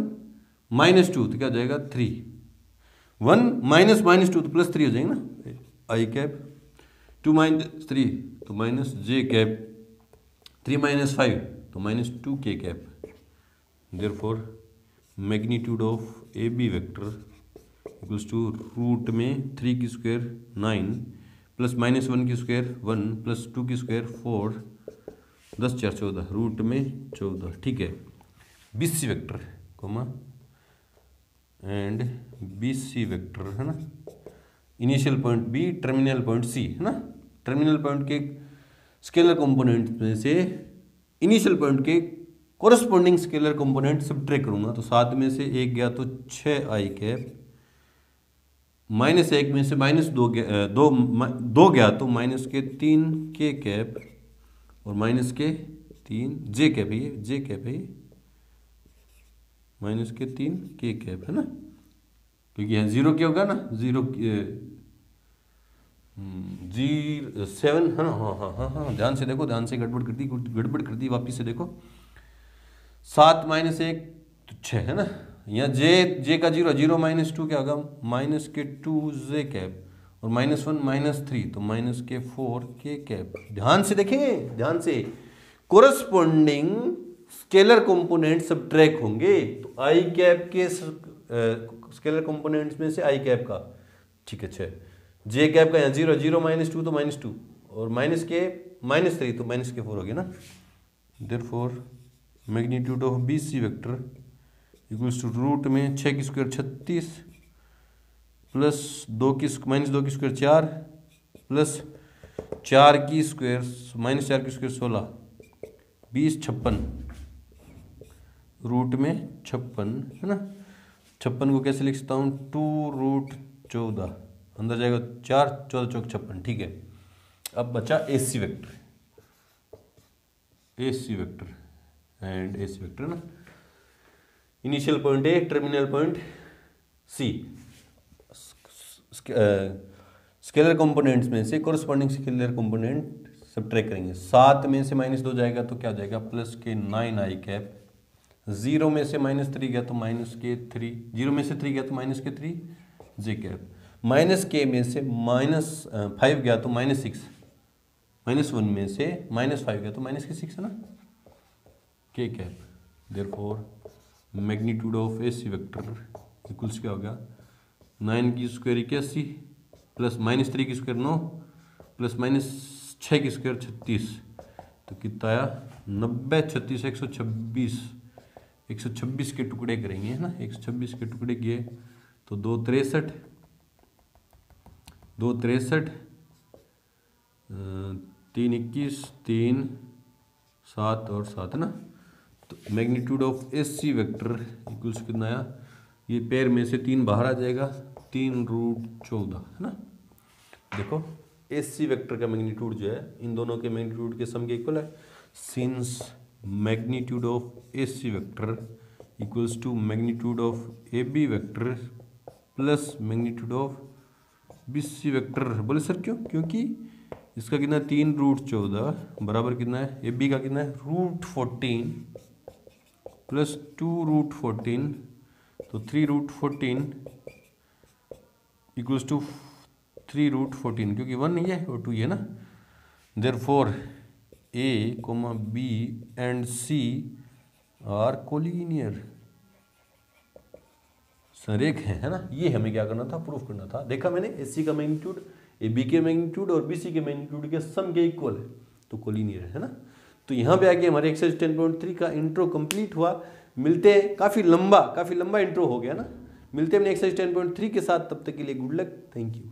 - 2 तो क्या हो जाएगा 3, 1 - 2 तो +3 हो जाएगा ना, आई कैप, 2 - 3 तो -j कैप, 3 - 5 तो -2k cap, therefore magnitude of A B vector equals to root में 3 की स्क्वायर 9 + -1 की स्क्वायर 1 + 2 की स्क्वायर 4, 10 4 14, रूट में 14, ठीक है। B C vector comma and B C vector, है ना, initial point B terminal point C, है ना। टर्मिनल पॉइंट के स्केलर कंपोनेंट में से इनिशियल पॉइंट के कोरस्पॉन्डिंग स्केलर कंपोनेंट सब्ट्रैक्ट करूंगा, तो 7 में से 1 गया तो 6i कैप, -1 में से -2 गया, 2 गया तो -3k कैप और -3 जे कैप है, ये जे कैप है, ये -3k कैप, है ना, क्योंकि यहाँ 0 क्या होगा ना, 0 7, है ना। हाँ हाँ हाँ हाँ, ध्यान से देखो, ध्यान से, गड़बड़ कर दी वापिस से देखो, 7 - 1 तो 6, है ना। यहाँ जे का 0 -2 क्या होगा, -2j कैप और -1 -3 तो -4k कैप। ध्यान से देखेंगे, ध्यान से, कोरस्पॉन्डिंग स्केलर कंपोनेंट सब्ट्रैक्ट होंगे, तो आई कैप के स्केलर कंपोनेंट्स में से आई कैप का, ठीक है, 6, जे कैप का यहाँ 0 -2 तो -2 और -k -3 तो -4 हो गया ना। Therefore magnitude of B C vector equals to root में 6 की स्क्वायर 36 प्लस -2 की स्क्वायर 4 प्लस 4 की स्क्वायर -4 की स्क्वायर 16, 20 56, रूट में 56, है ना। 56 को कैसे लिख सकता हूँ, 2√14, अंदर जाएगा 4, 14 चौक 56, ठीक है। अब बचा A C vector, A C vector and A C vector ना, initial point A terminal point C, scalar components में से कोरस्पॉन्डिंग स्केलर कंपोनेंट सब्ट्रैक्ट करेंगे। 7 में से -2 जाएगा तो क्या हो जाएगा, +9i कैप, 0 में से -3 गया तो -3, 0 में से 3 गया तो -3j कैप, -k में से -5 गया तो -6, -1 में से -5 गया तो -6, है ना, k cap. Therefore magnitude of A C vector equals क्या हो गया, 9 की स्क्वायर 81 प्लस -3 की स्क्वायर 9 प्लस -6 की स्क्वायर 36, तो कितना आया 90, 36 126, 126 के टुकड़े करेंगे, है ना, 126 के टुकड़े किए तो 2 63, 2 63, 3 21, 3 7 और 7, है ना। तो magnitude of A C vector equals कितना आया, ये पेयर में से 3 बाहर आ जाएगा, 3√14, है ना। देखो ए सी वेक्टर का मैग्नीट्यूड जो है इन दोनों के मैग्नीट्यूड के सम के इक्वल है, since magnitude of A C vector equals to magnitude of A B vector plus magnitude of B C vector. बोले सर क्यों, क्योंकि इसका कितना है 3√14 बराबर कितना है, ए बी का कितना है √14 प्लस 2√14, तो 3√14 इक्वल्स टू 3√14, क्योंकि 1 नहीं है और 2 है ना। Therefore A, B and C are collinear, संरेख है ना। ये हमें क्या करना था, प्रूफ करना था। देखा मैंने ए सी का मैग्नीट्यूड ए बी के मैग्नीट्यूड और बी सी के मैग्नीट्यूड के सम के इक्वल है, तो कोलिनियर है ना। तो यहाँ पे आके हमारे एक्सरसाइज 10.3 का इंट्रो कंप्लीट हुआ। मिलते हैं, काफ़ी लंबा इंट्रो हो गया ना। मिलते हैं अपने एक्सरसाइज 10.3 के साथ, तब तक के लिए गुड लक, थैंक यू।